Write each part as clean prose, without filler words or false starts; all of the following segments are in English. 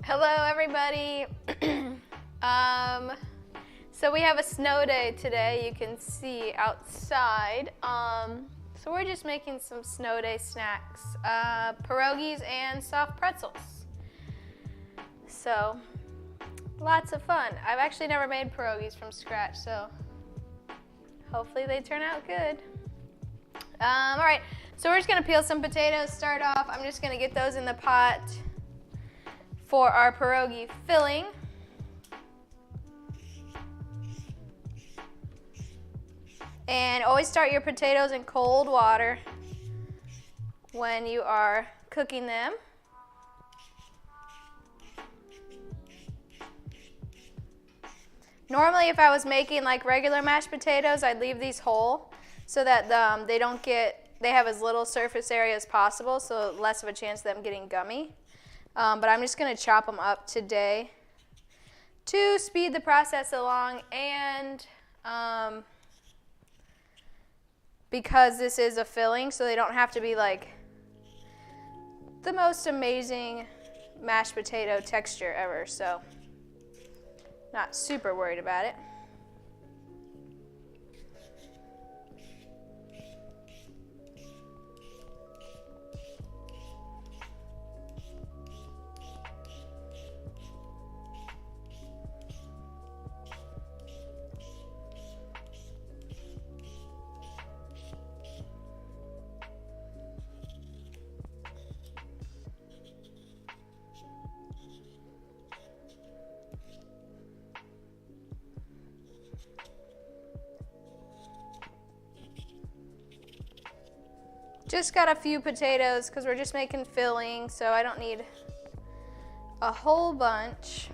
Hello, everybody. So we have a snow day today. You can see outside. So we're just making some snow day snacks, pierogies and soft pretzels. So lots of fun. I've actually never made pierogies from scratch, so hopefully they turn out good. All right, so we're just gonna peel some potatoes. Start off, I'm just gonna get those in the pot for our pierogi filling. And always start your potatoes in cold water when you are cooking them. Normally, if I was making like regular mashed potatoes, I'd leave these whole so that they have as little surface area as possible, so less of a chance of them getting gummy. But I'm just gonna chop them up today to speed the process along, and because this is a filling, so they don't have to be like the most amazing mashed potato texture ever, so not super worried about it. Just got a few potatoes because we're just making filling, so I don't need a whole bunch.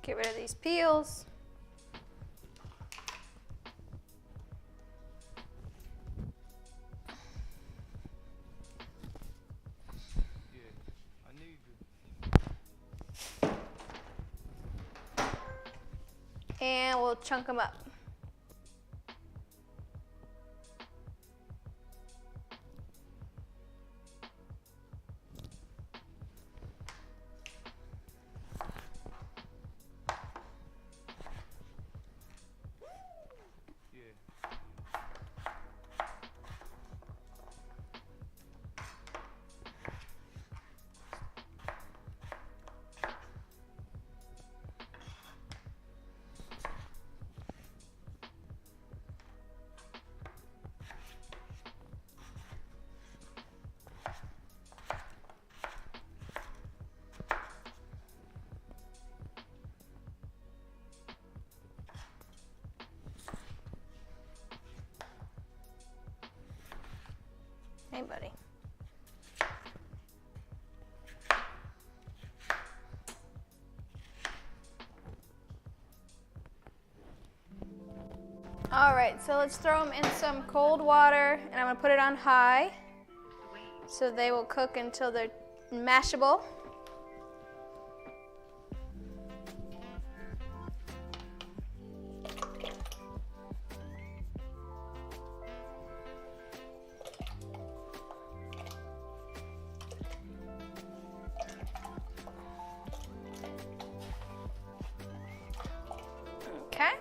Get rid of these peels. And we'll chunk them up. Hey, buddy. All right, so let's throw them in some cold water, and I'm gonna put it on high so they will cook until they're mashable. Okay.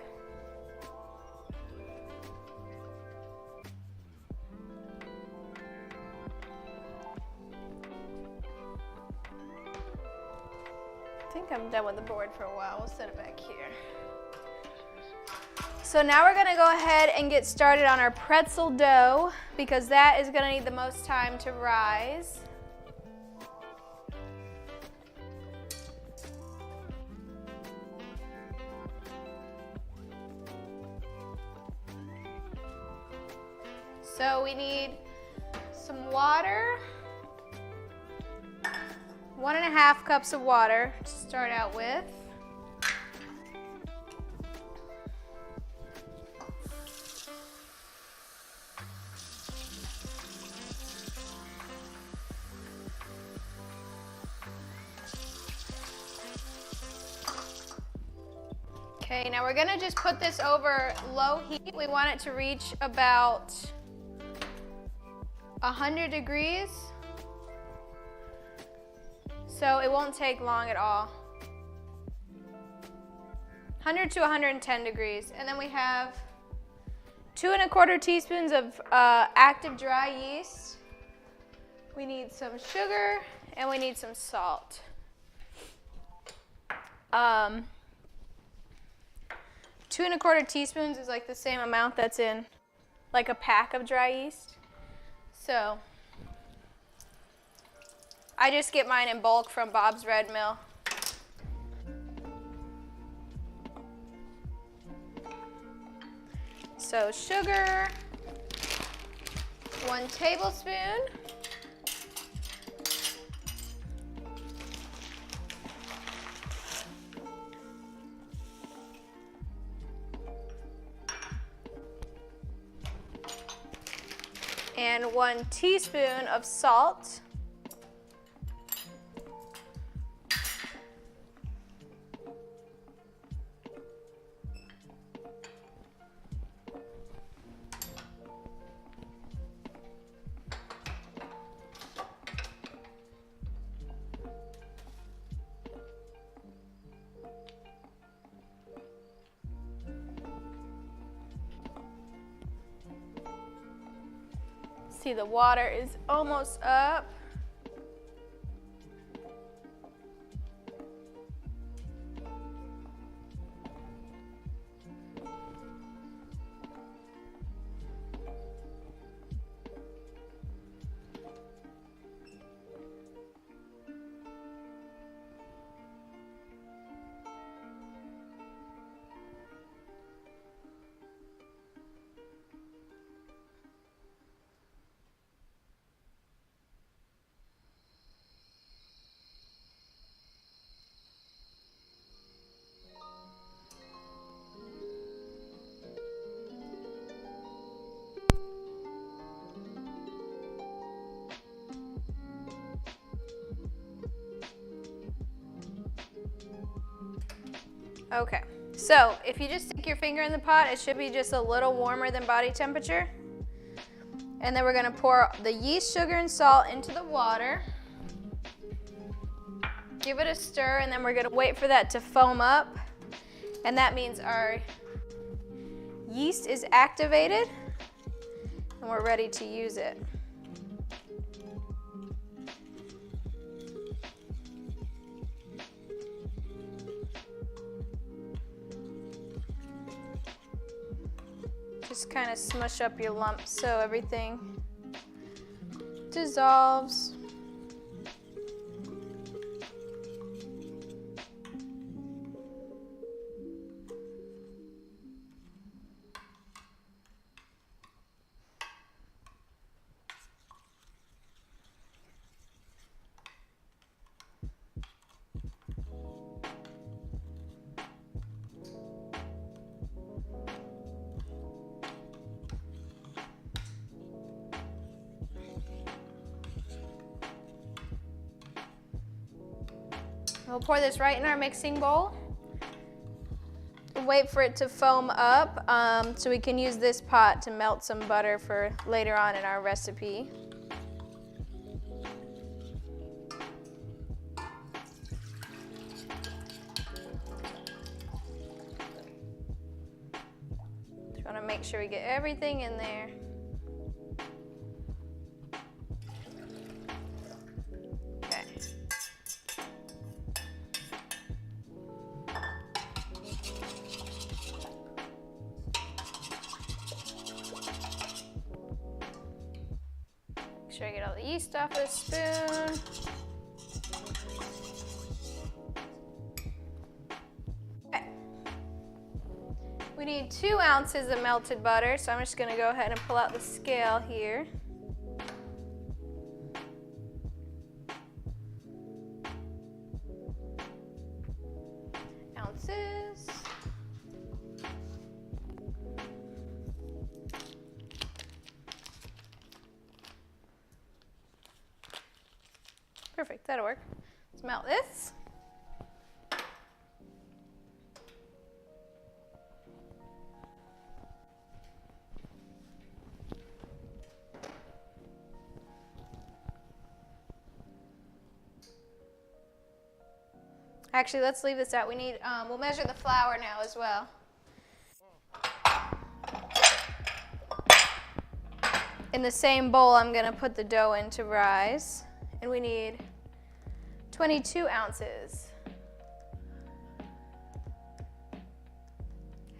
I think I'm done with the board for a while. We'll set it back here. So now we're gonna go ahead and get started on our pretzel dough because that is gonna need the most time to rise. So we need some water, 1.5 cups of water to start out with. Okay, now we're gonna just put this over low heat. We want it to reach about 100 degrees. So it won't take long at all. 100 to 110 degrees. And then we have 2¼ teaspoons of active dry yeast. We need some sugar and we need some salt. 2¼ teaspoons is like the same amount that's in like a pack of dry yeast. So I just get mine in bulk from Bob's Red Mill. So sugar, 1 tablespoon. And 1 teaspoon of salt. See, the water is almost up. Okay, so if you just stick your finger in the pot, it should be just a little warmer than body temperature. And then we're gonna pour the yeast, sugar, and salt into the water. Give it a stir, and then we're gonna wait for that to foam up. And that means our yeast is activated, and we're ready to use it. Just kind of smush up your lumps so everything dissolves. We'll pour this right in our mixing bowl. Wait for it to foam up so we can use this pot to melt some butter for later on in our recipe. Just want to make sure we get everything in there. Make sure I get all the yeast off the spoon. Okay. We need 2 ounces of melted butter, so I'm just going to go ahead and pull out the scale here. Ounces. Perfect, that'll work. Let's melt this. Actually, let's leave this out. We need, we'll measure the flour now as well. In the same bowl, I'm going to put the dough in to rise. And we need 22 ounces.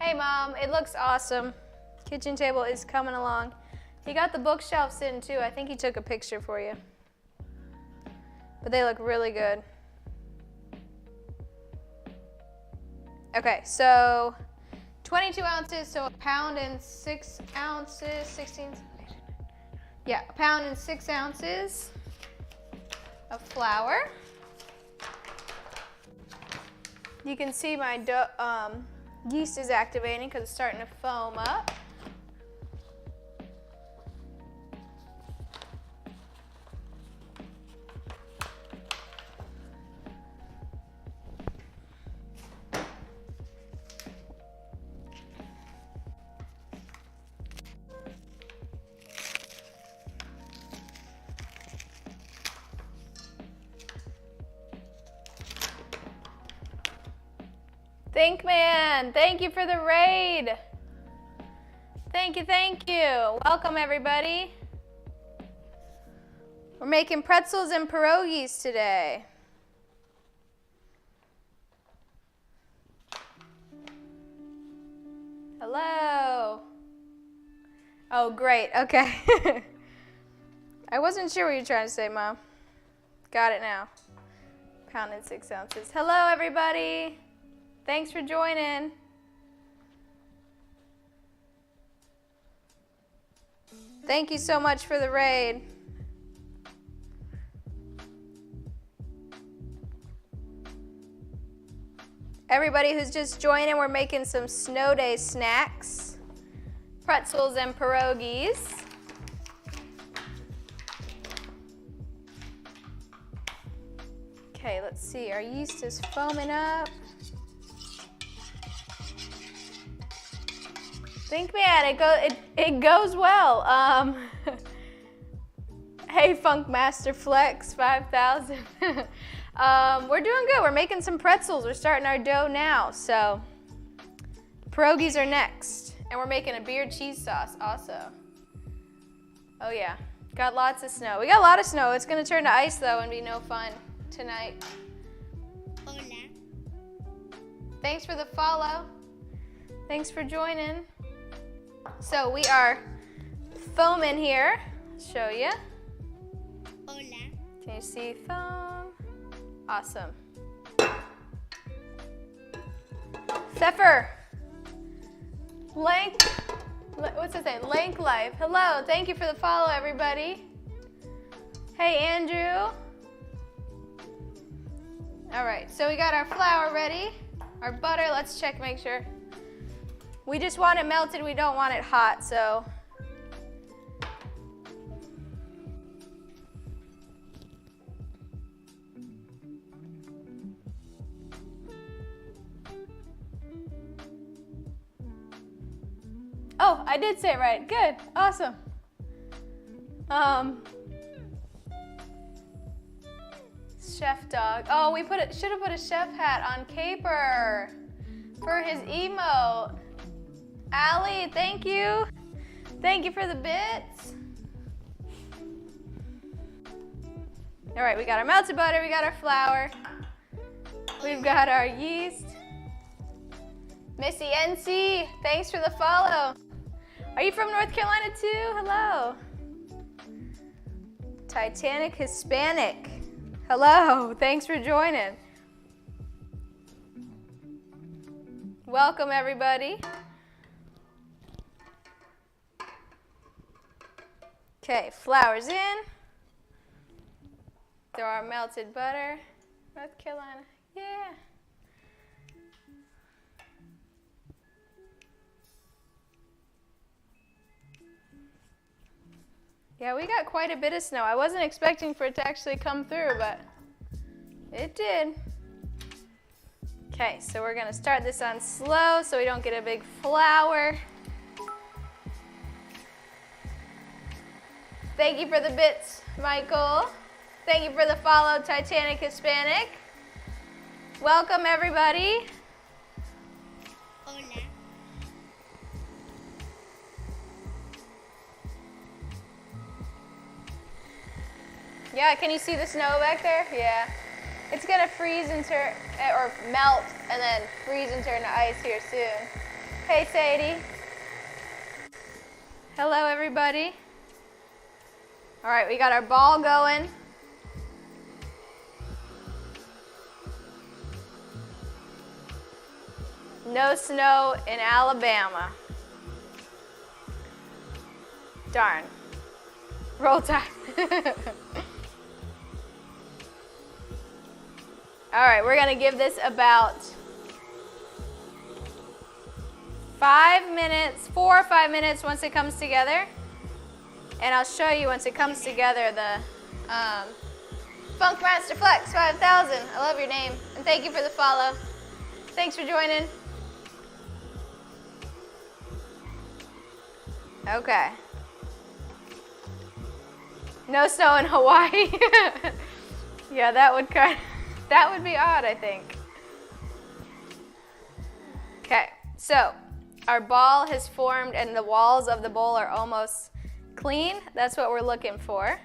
Hey, Mom, it looks awesome. Kitchen table is coming along. He got the bookshelves in, too. I think he took a picture for you. But they look really good. Okay, so 22 ounces, so 1 pound and 6 ounces, 16, yeah, 1 pound and 6 ounces of flour. You can see my yeast is activating because it's starting to foam up. Thinkman, thank you for the raid. Thank you, thank you. Welcome, everybody. We're making pretzels and pierogies today. Hello. Oh, great, okay. I wasn't sure what you were trying to say, Mom. Got it now. 1 pound and 6 ounces. Hello, everybody. Thanks for joining. Thank you so much for the raid. Everybody who's just joining, we're making some snow day snacks, pretzels and pierogies. Okay, let's see, our yeast is foaming up. Thinkman, it goes well. Hey, Funk Master Flex 5000. We're doing good. We're making some pretzels. We're starting our dough now. So pierogies are next, and we're making a beer cheese sauce also. Oh yeah, got lots of snow. We got a lot of snow. It's gonna turn to ice though and be no fun tonight. Hola. Thanks for the follow. Thanks for joining. So we are foaming here. I'll show you. Hola. Can you see foam? Awesome. Zephyr. Lank. What's it say? Lank Life. Hello. Thank you for the follow, everybody. Hey, Andrew. All right. So we got our flour ready. Our butter. Let's check, make sure. We just want it melted, we don't want it hot, so. Oh, I did say it right, good, awesome. Chef dog, oh, we should have put a chef hat on Caper for his emote. Allie, thank you. Thank you for the bits. All right, we got our melted butter, we got our flour. We've got our yeast. Missy NC, thanks for the follow. Are you from North Carolina too? Hello. Titanic Hispanic. Hello, thanks for joining. Welcome, everybody. Okay, flour's in. Throw our melted butter. North Carolina, yeah. Yeah, we got quite a bit of snow. I wasn't expecting for it to actually come through, but it did. Okay, so we're gonna start this on slow so we don't get a big flour. Thank you for the bits, Michael. Thank you for the follow, Titanic Hispanic. Welcome, everybody. Hola. Yeah, can you see the snow back there? Yeah. It's gonna freeze and turn, or melt, and then freeze and turn to ice here soon. Hey, Sadie. Hello, everybody. All right, we got our ball going. No snow in Alabama. Darn. Roll Tide. All right, we're gonna give this about 5 minutes, 4 or 5 minutes once it comes together. And I'll show you once it comes together the Funkmaster Flex 5000. I love your name, and thank you for the follow. Thanks for joining. Okay. No snow in Hawaii. Yeah, that would be odd, I think. Okay, so our ball has formed and the walls of the bowl are almost clean. That's what we're looking for.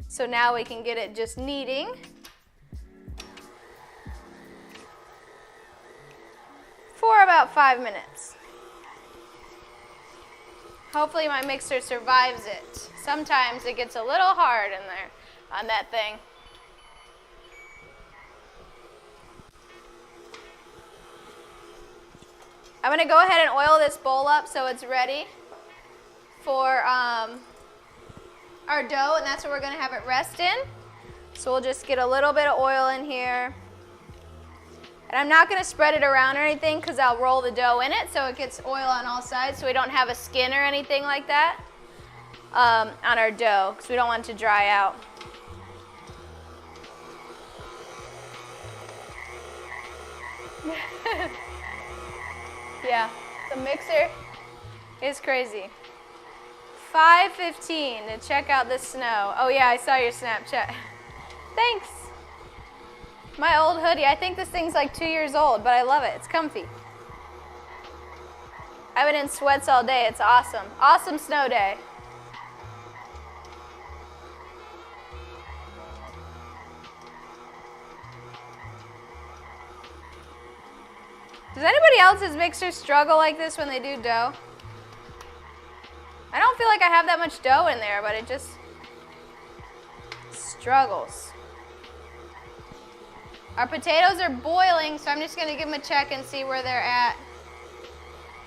So now we can get it just kneading. For about 5 minutes. Hopefully my mixer survives it. Sometimes it gets a little hard in there on that thing. I'm gonna go ahead and oil this bowl up so it's ready for our dough, and that's what we're gonna have it rest in. So we'll just get a little bit of oil in here. And I'm not gonna spread it around or anything because I'll roll the dough in it so it gets oil on all sides so we don't have a skin or anything like that on our dough because we don't want it to dry out. Yeah, the mixer is crazy. 5:15 to check out the snow. Oh yeah, I saw your Snapchat. Thanks. My old hoodie, I think this thing's like 2 years old, but I love it. It's comfy. I've been in sweats all day. It's awesome. Awesome snow day. Does anybody else's mixer struggle like this when they do dough? I don't feel like I have that much dough in there, but it just struggles. Our potatoes are boiling, so I'm just gonna give them a check and see where they're at.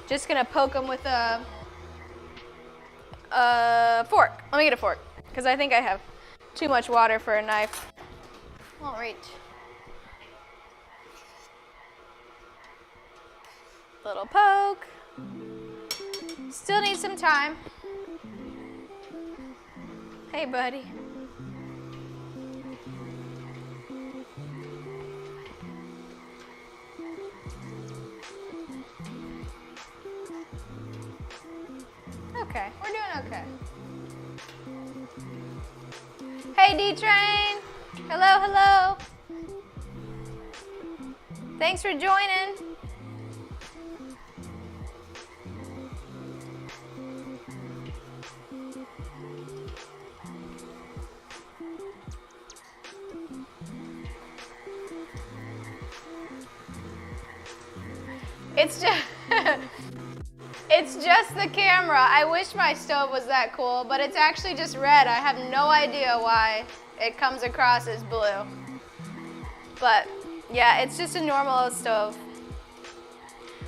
Just gonna poke them with a fork. Let me get a fork, because I think I have too much water for a knife. Won't reach. Little poke. Still need some time. Hey, buddy. Okay, we're doing okay. Hey, D-Train. Hello, hello. Thanks for joining. It's just the camera. I wish my stove was that cool, but it's actually just red. I have no idea why it comes across as blue. But yeah, it's just a normal old stove.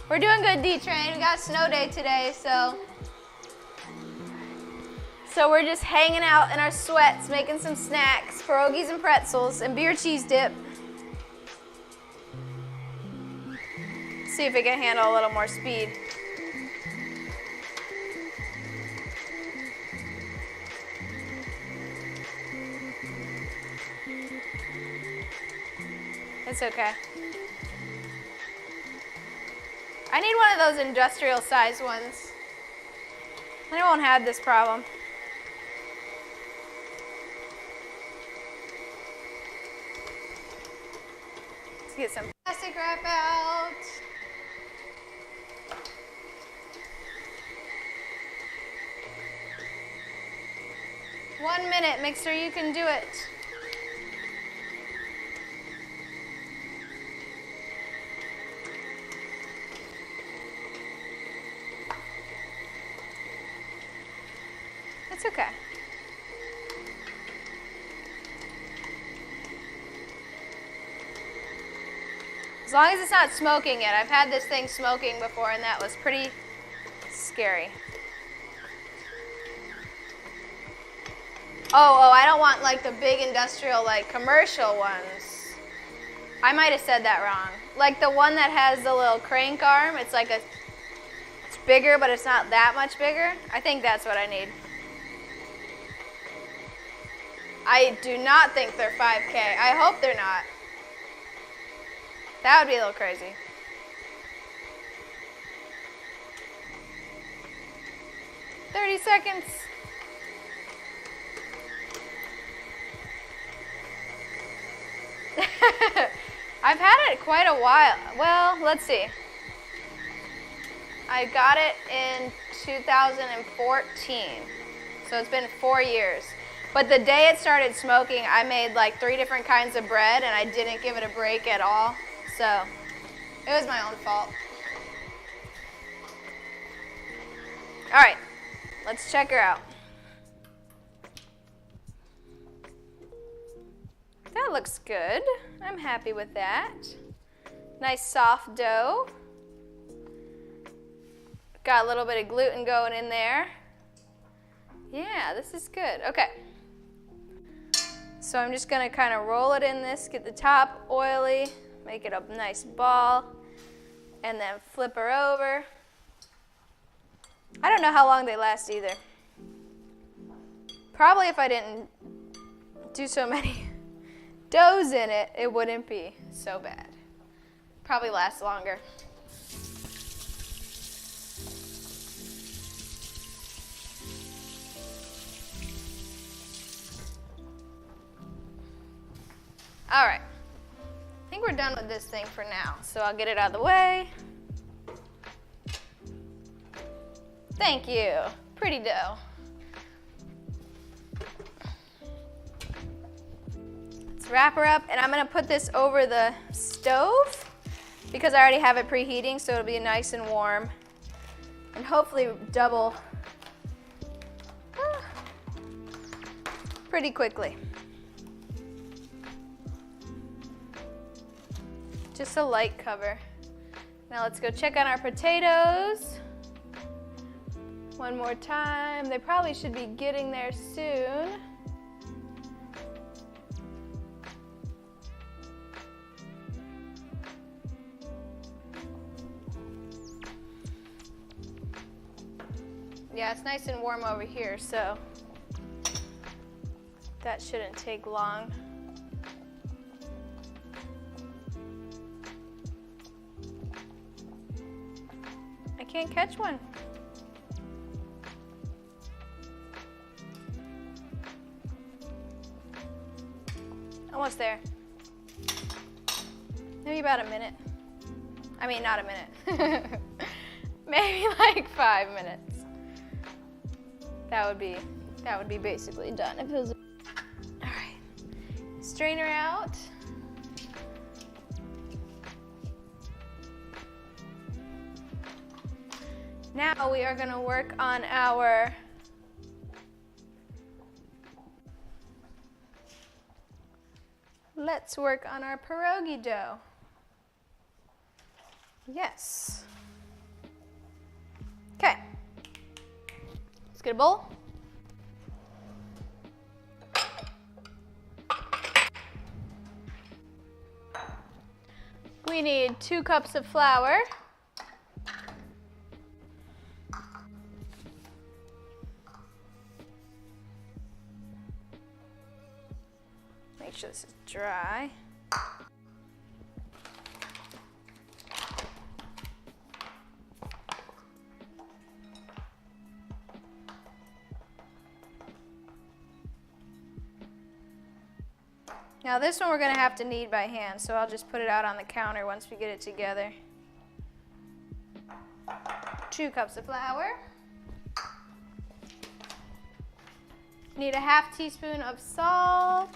We're doing good, D-Train. We got a snow day today, so So we're just hanging out in our sweats, making some snacks, pierogies and pretzels, and beer cheese dip. See if it can handle a little more speed. It's okay. I need one of those industrial size ones. I won't have this problem. Let's get some plastic wrap out. One minute, mixer, you can do it. It's okay. As long as it's not smoking yet. I've had this thing smoking before and that was pretty scary. Oh, I don't want like the big industrial, like commercial ones. I might have said that wrong. Like the one that has the little crank arm, it's like it's bigger, but it's not that much bigger. I think that's what I need. I do not think they're 5K. I hope they're not. That would be a little crazy. "30 seconds. I've had it quite a while. Well, let's see. I got it in 2014. So it's been 4 years. But the day it started smoking, I made like 3 different kinds of bread and I didn't give it a break at all. So it was my own fault. All right, let's check her out. That looks good. I'm happy with that. Nice soft dough. Got a little bit of gluten going in there. Yeah, this is good. Okay. So I'm just gonna kind of roll it in this, get the top oily, make it a nice ball, and then flip her over. I don't know how long they last either. Probably if I didn't do so many doughs in it, it wouldn't be so bad. Probably lasts longer. All right, I think we're done with this thing for now, so I'll get it out of the way. Thank you, pretty dough. Let's wrap her up, and I'm gonna put this over the stove because I already have it preheating, so it'll be nice and warm, and hopefully double pretty quickly. Just a light cover. Now let's go check on our potatoes. One more time. They probably should be getting there soon. Yeah, it's nice and warm over here, so that shouldn't take long. Can't catch one. Almost there. Maybe about a minute. I mean, not a minute. Maybe like 5 minutes. That would be basically done if it was. All right. Strain her out. Now we are going to work on our pierogi dough. Yes. Okay. Let's get a bowl. We need 2 cups of flour. Make sure this is dry. Now this one we're going to have to knead by hand, so I'll just put it out on the counter once we get it together. 2 cups of flour. Need a 1/2 teaspoon of salt.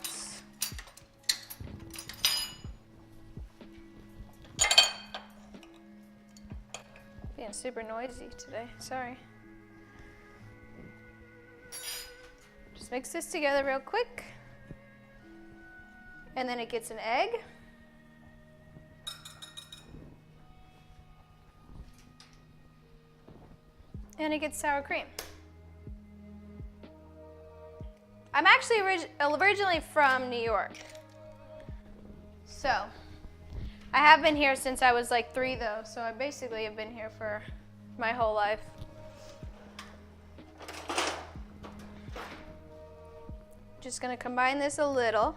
Being super noisy today, sorry. Just mix this together real quick. And then it gets an egg. And it gets sour cream. I'm actually originally from New York. So, I have been here since I was like 3 though, so I basically have been here for my whole life. Just gonna combine this a little.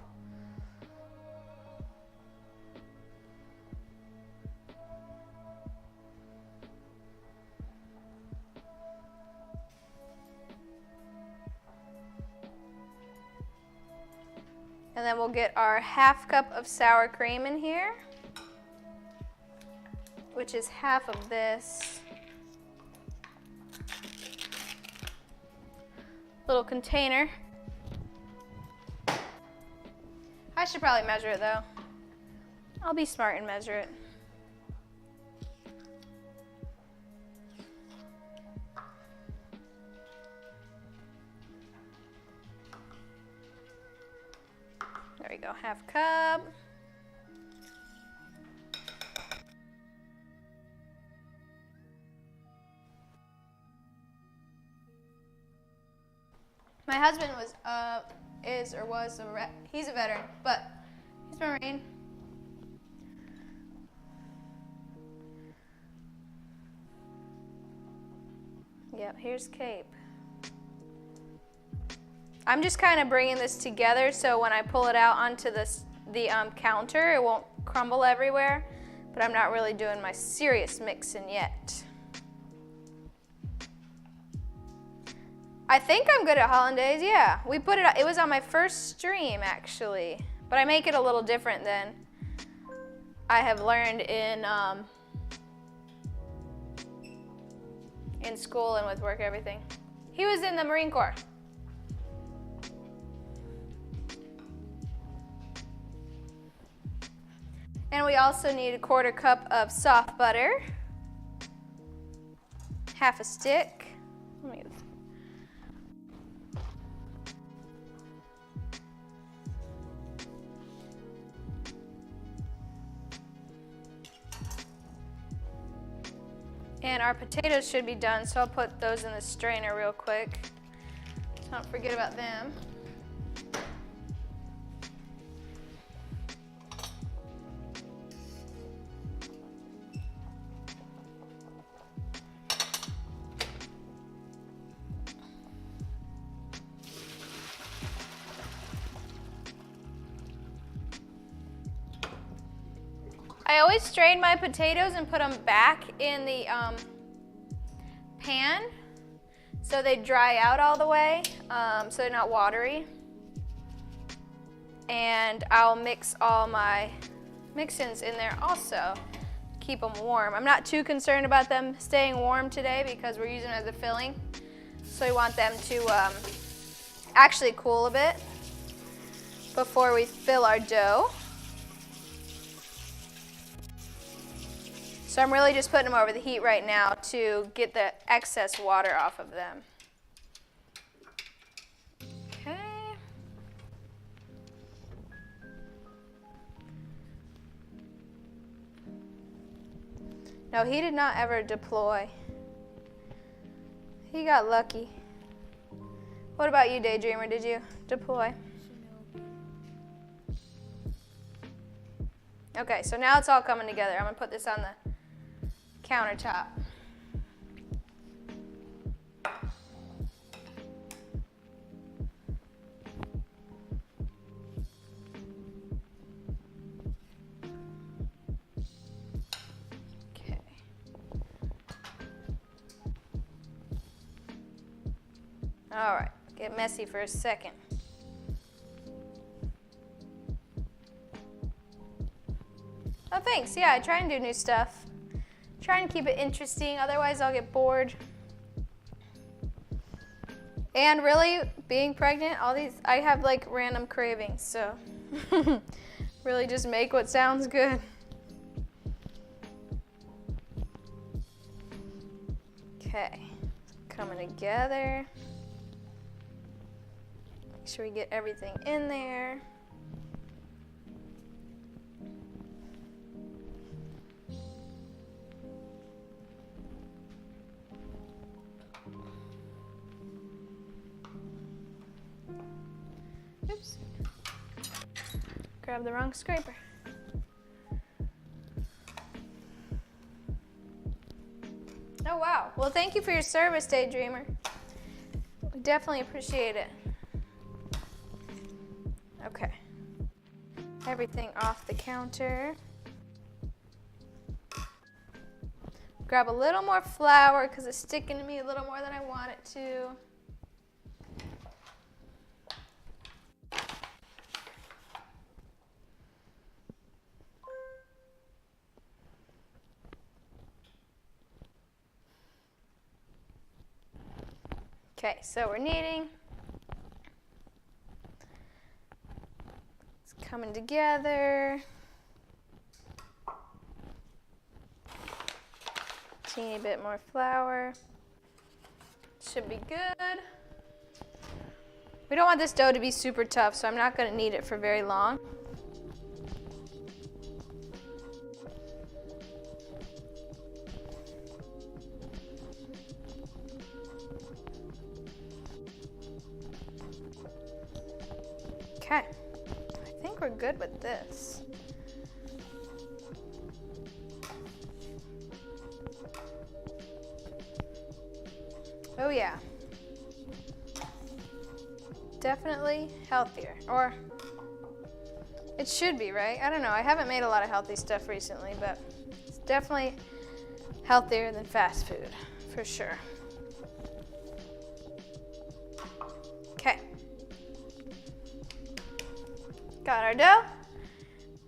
And then we'll get our 1/2 cup of sour cream in here, which is 1/2 of this little container. I should probably measure it though. I'll be smart and measure it. There we go, 1/2 cup. My husband was, he's a veteran, but he's a Marine. Yep, here's Cape. I'm just kind of bringing this together so when I pull it out onto the counter, it won't crumble everywhere, but I'm not really doing my serious mixing yet. I think I'm good at hollandaise, yeah. We put it, it was on my first stream actually, but I make it a little different than I have learned in school and with work, everything. He was in the Marine Corps. And we also need a 1/4 cup of soft butter, 1/2 a stick. Let me get this. And our potatoes should be done, so I'll put those in the strainer real quick. Don't forget about them. I always strain my potatoes and put them back in the pan so they dry out all the way, so they're not watery. And I'll mix all my mix-ins in there also, keep them warm. I'm not too concerned about them staying warm today because we're using them as a filling. So we want them to actually cool a bit before we fill our dough. So I'm really just putting them over the heat right now to get the excess water off of them. Okay. No, he did not ever deploy. He got lucky. What about you, Daydreamer? Did you deploy? Okay, so now it's all coming together. I'm gonna put this on the countertop. Okay. All right, get messy for a second. Oh, thanks. Yeah, I try and do new stuff. Try and keep it interesting, otherwise I'll get bored. And really, being pregnant, I have like random cravings, so really just make what sounds good. Okay, coming together. Make sure we get everything in there. Oops. Grab the wrong scraper. Oh, wow. Well, thank you for your service, Daydreamer. We definitely appreciate it. Okay. Everything off the counter. Grab a little more flour because it's sticking to me a little more than I want it to. Okay, so we're kneading. It's coming together. Teeny bit more flour. Should be good. We don't want this dough to be super tough, so I'm not going to knead it for very long. Okay, I think we're good with this. Oh yeah, definitely healthier, or it should be, right? I don't know, I haven't made a lot of healthy stuff recently, but it's definitely healthier than fast food, for sure. Okay. Got our dough,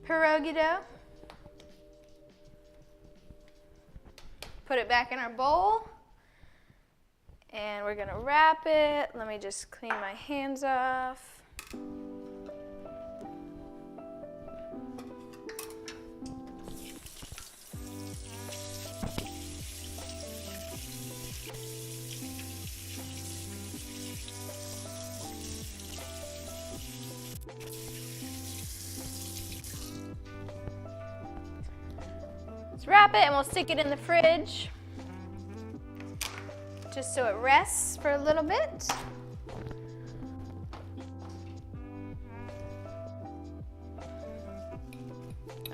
pierogi dough. Put it back in our bowl, and we're gonna wrap it. Let me just clean my hands off. Let's wrap it and we'll stick it in the fridge just so it rests for a little bit.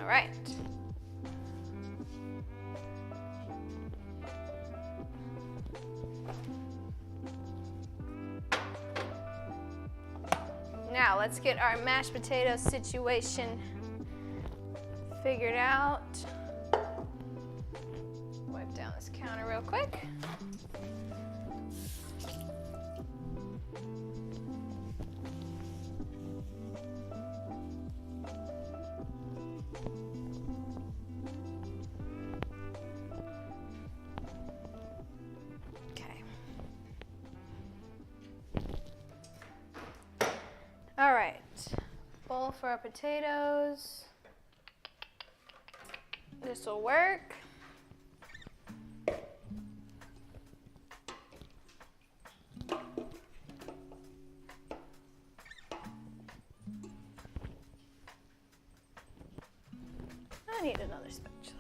All right. Now let's get our mashed potato situation figured out. Wipe down this counter real quick. Okay. All right, bowl for our potatoes. This will work. I need another spatula.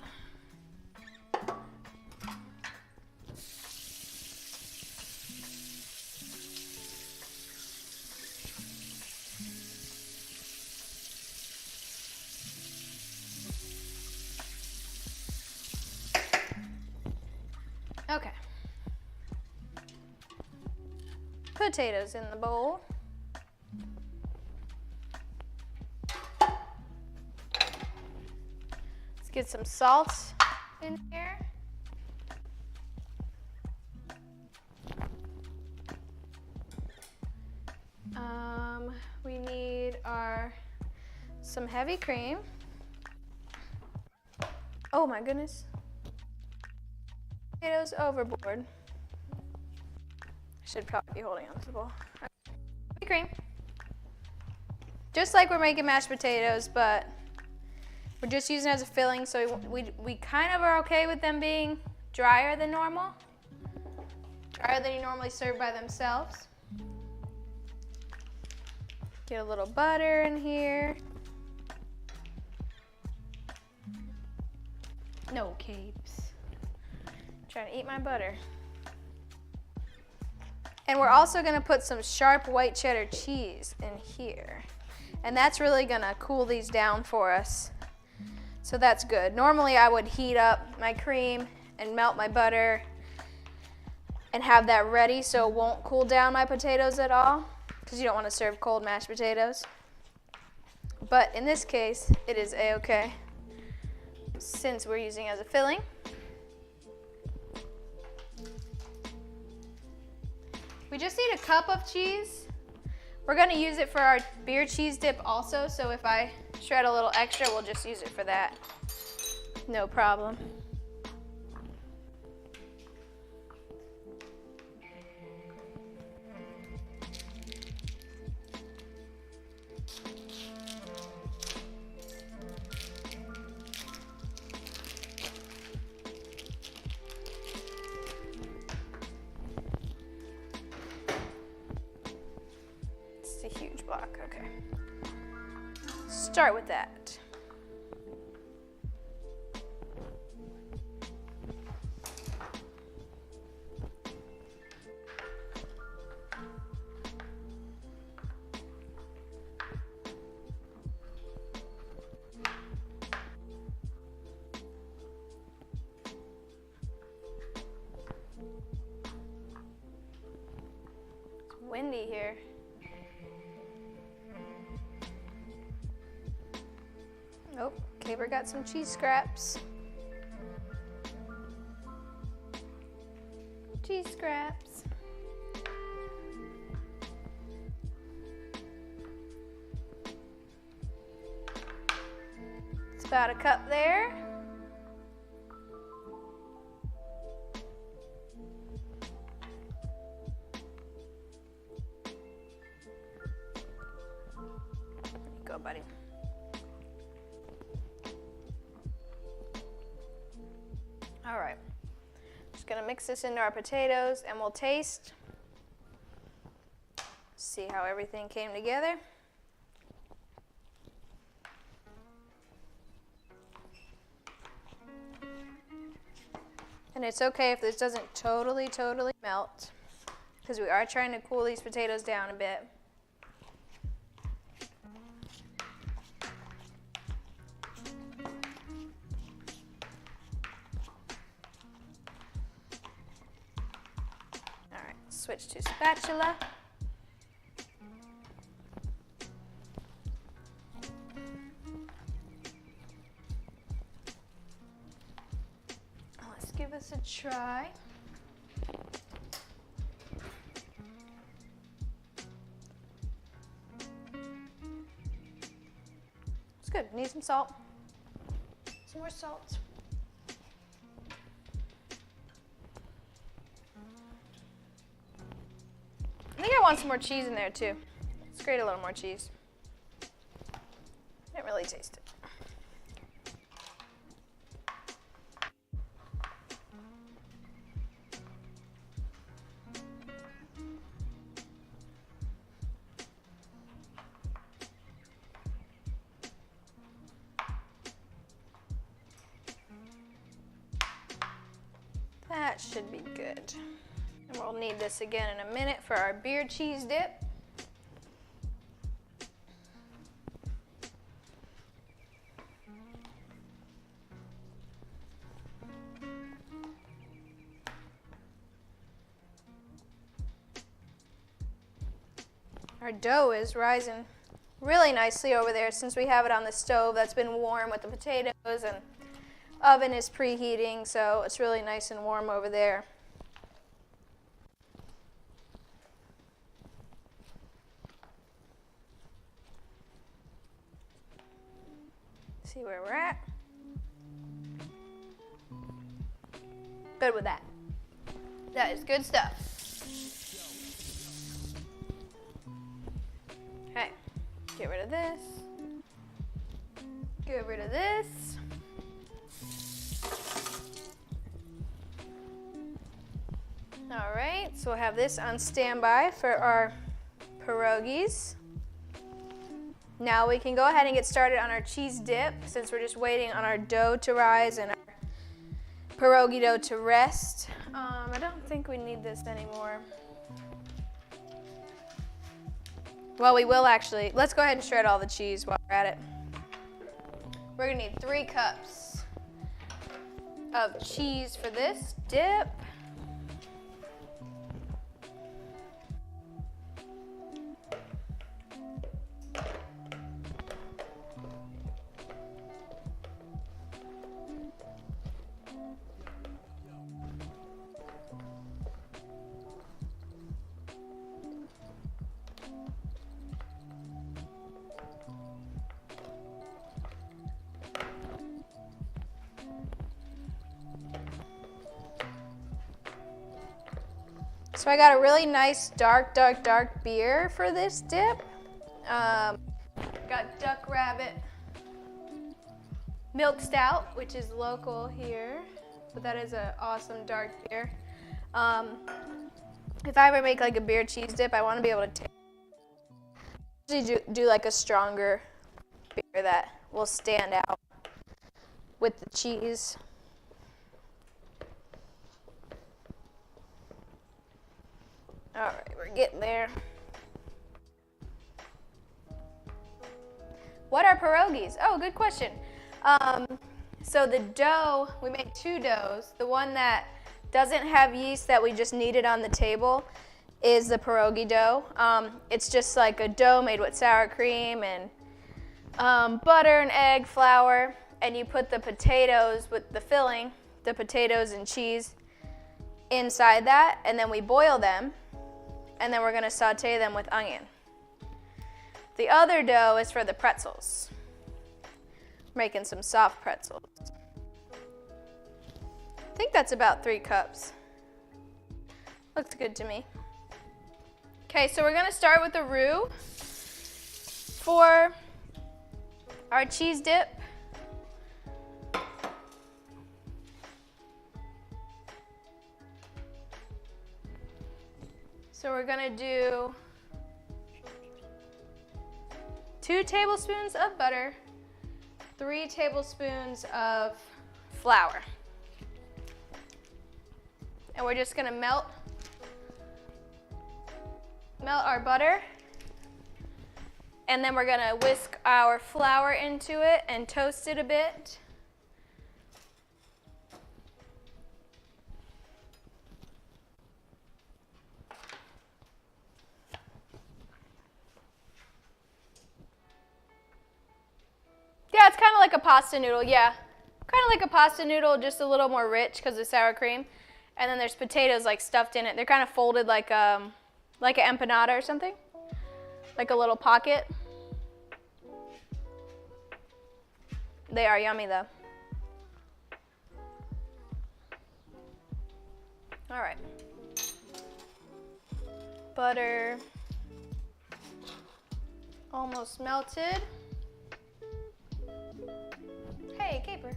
potatoes in the bowl. Let's get some salt in here. We need some heavy cream. Oh my goodness. Potatoes overboard. I should probably be holding on to the bowl. Heavy cream. Just like we're making mashed potatoes, but we're just using it as a filling, so we kind of are okay with them being drier than normal. Drier than you normally serve by themselves. Get a little butter in here. No capes. Trying to eat my butter. And we're also gonna put some sharp white cheddar cheese in here. And that's really gonna cool these down for us. So that's good. Normally I would heat up my cream and melt my butter and have that ready so it won't cool down my potatoes at all, because you don't want to serve cold mashed potatoes. But in this case, it is a-okay since we're using it as a filling. We just need a cup of cheese. We're gonna use it for our beer cheese dip also, so if I shred a little extra, we'll just use it for that. No problem. A huge block, okay. Start with that. It's windy here. Oh, Caber got some cheese scraps. Cheese scraps. It's about a cup there. There you go, buddy. All right, just gonna mix this into our potatoes and we'll taste, see how everything came together. And it's okay if this doesn't totally melt, because we are trying to cool these potatoes down a bit. Switch to spatula. Let's give this a try. It's good. Need some salt. Some more salt. I think I want some more cheese in there too. Let's grate a little more cheese. Didn't really taste it. That should be good. And we'll need this again in a minute for our beer cheese dip. Our dough is rising really nicely over there since we have it on the stove that's been warm with the potatoes, and oven is preheating, so it's really nice and warm over there. See where we're at. Good with that. That is good stuff. Okay, get rid of this. Get rid of this. All right, so we'll have this on standby for our pierogies. Now we can go ahead and get started on our cheese dip since we're just waiting on our dough to rise and our pierogi dough to rest. I don't think we need this anymore. Well, we will actually. Let's go ahead and shred all the cheese while we're at it. We're gonna need 3 cups of cheese for this dip. So I got a really nice dark beer for this dip. Got Duck Rabbit Milk Stout, which is local here, but that is an awesome dark beer. If I ever make like a beer cheese dip, I want to be able to do like a stronger beer that will stand out with the cheese. All right, we're getting there. What are pierogies? Oh, good question. So the dough, we made 2 doughs. The one that doesn't have yeast that we just kneaded on the table is the pierogi dough. It's just like a dough made with sour cream and butter and egg, flour, and you put the potatoes with the filling, the potatoes and cheese inside that, and then we boil them. And then we're going to saute them with onion. The other dough is for the pretzels. Making some soft pretzels. I think that's about 3 cups. Looks good to me. Okay, so we're going to start with the roux for our cheese dip. So we're gonna do 2 tablespoons of butter, 3 tablespoons of flour. And we're just gonna melt our butter. And then we're gonna whisk our flour into it and toast it a bit. Yeah, it's kind of like a pasta noodle, yeah. Kind of like a pasta noodle, just a little more rich because of sour cream. And then there's potatoes like stuffed in it. They're kind of folded like an empanada or something. Like a little pocket. They are yummy though. All right. Butter. Almost melted. Hey, caper.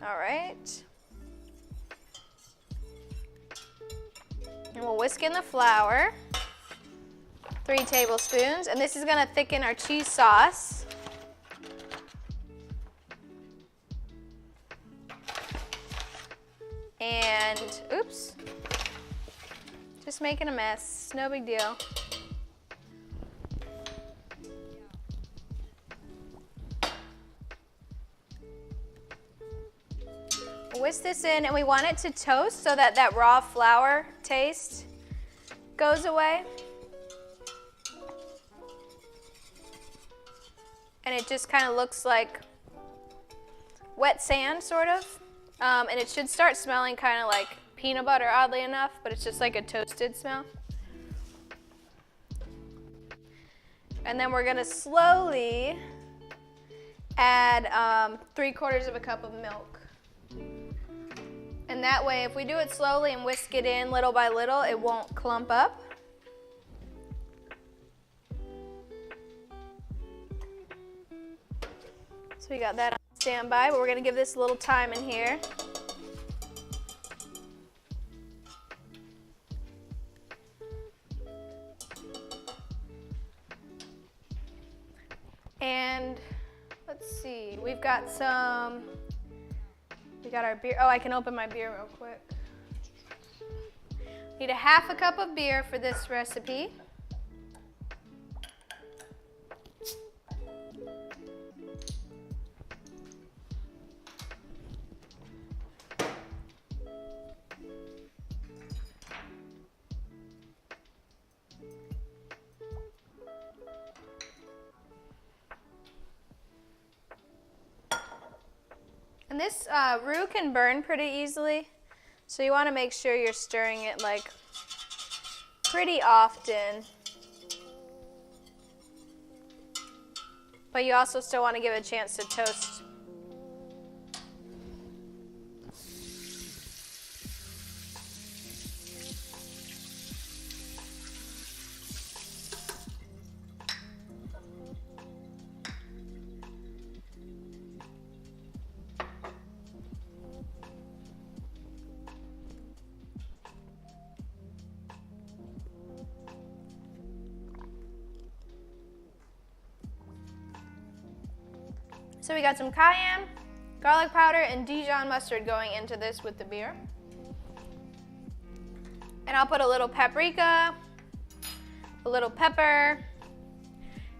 All right. And we'll whisk in the flour. 3 tablespoons. And this is going to thicken our cheese sauce. And, oops. Just making a mess. No big deal. whisk this in, and we want it to toast so that that raw flour taste goes away. And it just kind of looks like wet sand, sort of. And it should start smelling kind of like peanut butter, oddly enough, but it's just like a toasted smell. And then we're gonna slowly add 3/4 of a cup of milk. And that way, if we do it slowly and whisk it in little by little, it won't clump up. So we got that on standby, but we're gonna give this a little time in here. And let's see, we got our beer. Oh, I can open my beer real quick. Need a 1/2 cup of beer for this recipe. And this roux can burn pretty easily, so you want to make sure you're stirring it like pretty often. But you also still want to give it a chance to toast. So we got some cayenne, garlic powder, and Dijon mustard going into this with the beer. And I'll put a little paprika, a little pepper,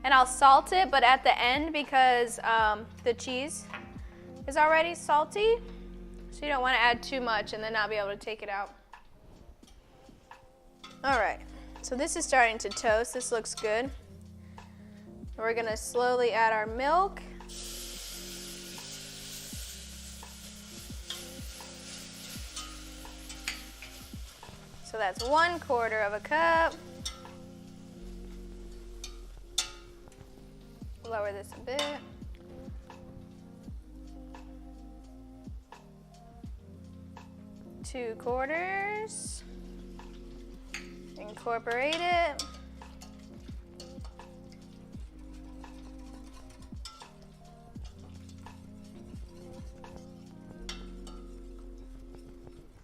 and I'll salt it, but at the end because the cheese is already salty. So you don't want to add too much and then not be able to take it out. All right, so this is starting to toast. This looks good. We're gonna slowly add our milk. So that's 1/4 of a cup. Lower this a bit. Two quarters. Incorporate it.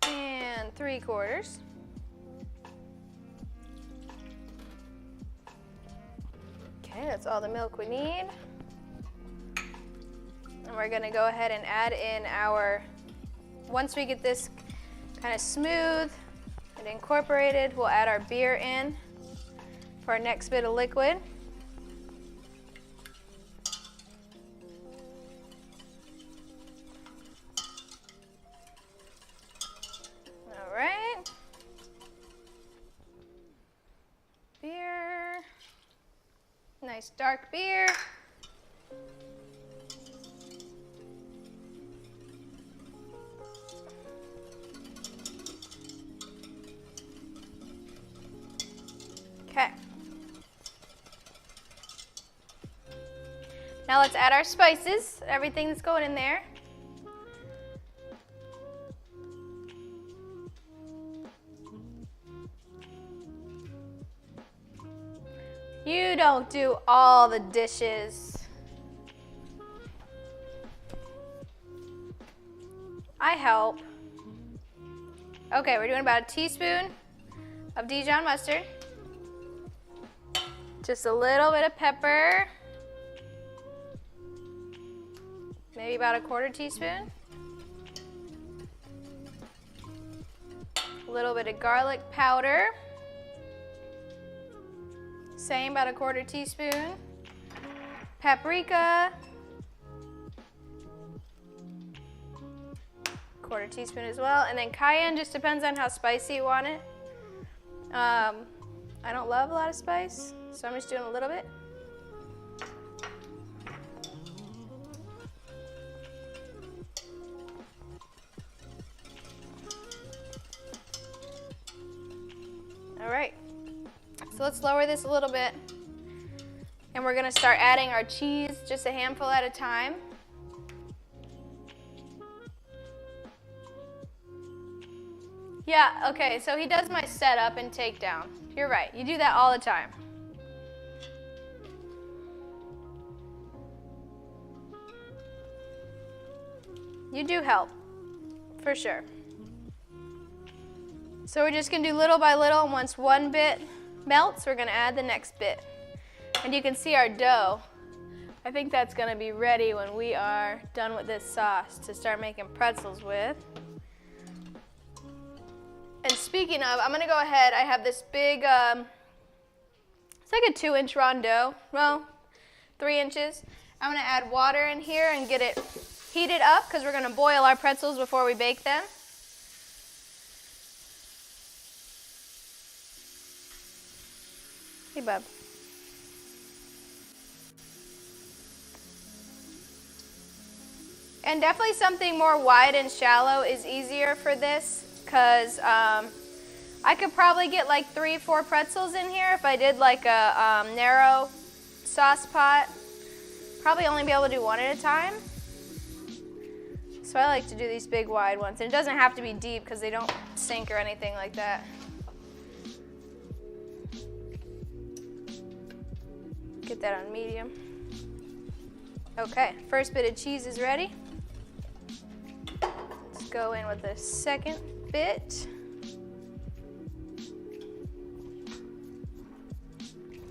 And 3/4. Okay, that's all the milk we need. And we're gonna go ahead and add in once we get this kind of smooth and incorporated, we'll add our beer in for our next bit of liquid. All right. Beer. Nice dark beer. Okay. Now let's add our spices, everything that's going in there. You don't do all the dishes. I help. Okay, we're doing about a teaspoon of Dijon mustard. Just a little bit of pepper. Maybe about a 1/4 teaspoon. A little bit of garlic powder. Same, about a 1/4 teaspoon. Paprika. 1/4 teaspoon as well. And then cayenne just depends on how spicy you want it. I don't love a lot of spice, so I'm just doing a little bit. All right, so let's lower this a little bit. And we're gonna start adding our cheese, just a handful at a time. Yeah, okay, so he does my setup and takedown. You're right, you do that all the time. You do help, for sure. So we're just gonna do little by little, and once one bit melts, we're gonna add the next bit. And you can see our dough. I think that's gonna be ready when we are done with this sauce to start making pretzels with. And speaking of, I'm gonna go ahead, I have this big, it's like a 2-inch rondeau, well, 3 inches. I'm gonna add water in here and get it heated up because we're gonna boil our pretzels before we bake them. Hey, bub. And definitely something more wide and shallow is easier for this because I could probably get like 3 or 4 pretzels in here if I did like a narrow sauce pot. Probably only be able to do one at a time. So I like to do these big wide ones. And it doesn't have to be deep because they don't sink or anything like that. Get that on medium. Okay, first bit of cheese is ready. Let's go in with the second bit.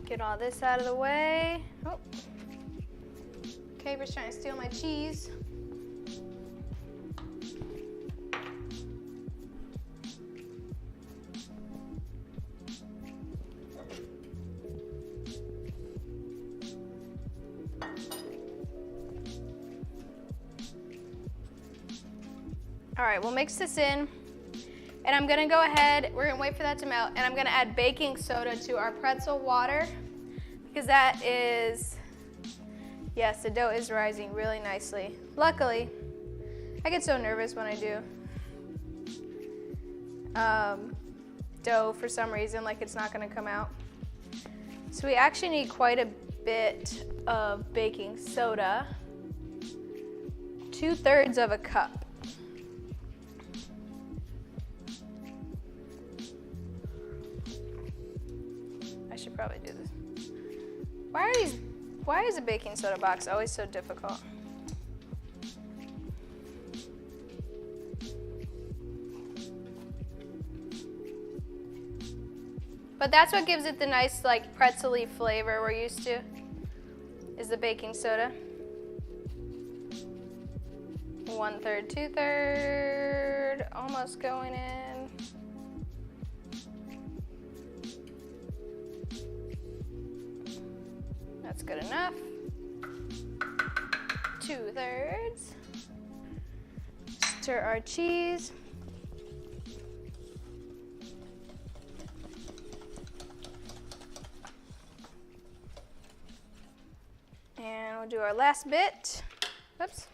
Get all this out of the way. Oh. Caper's trying to steal my cheese. All right, we'll mix this in, and I'm gonna go ahead, we're gonna wait for that to melt, and I'm gonna add baking soda to our pretzel water, because that is, yes, the dough is rising really nicely. Luckily, I get so nervous when I do dough for some reason, like it's not gonna come out. So we actually need quite a bit of baking soda, 2/3 of a cup. I should probably do this. Why is a baking soda box always so difficult? But that's what gives it the nice like pretzel-y flavor we're used to, is the baking soda. 1/3, 2/3, almost going in. That's good enough. 2/3. Stir our cheese. And we'll do our last bit. Oops.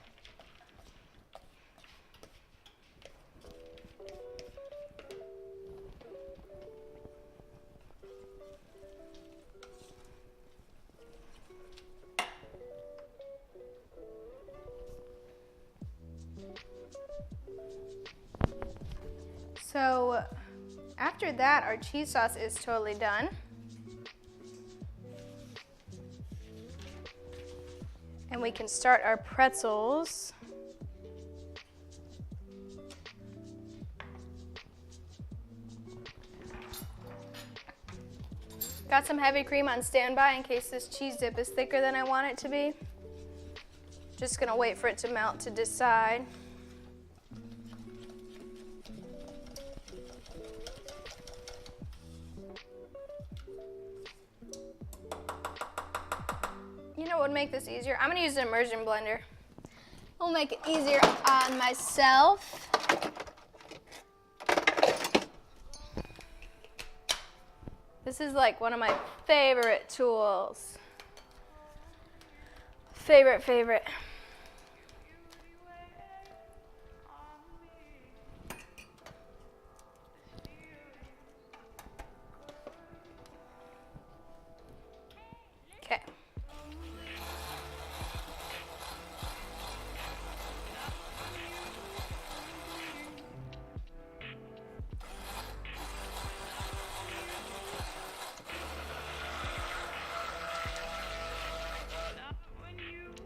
So after that, our cheese sauce is totally done. And we can start our pretzels. Got some heavy cream on standby in case this cheese dip is thicker than I want it to be. Just gonna wait for it to melt to decide. You know what would make this easier? I'm gonna use an immersion blender. It'll make it easier on myself. This is like one of my favorite tools. Favorite. Okay.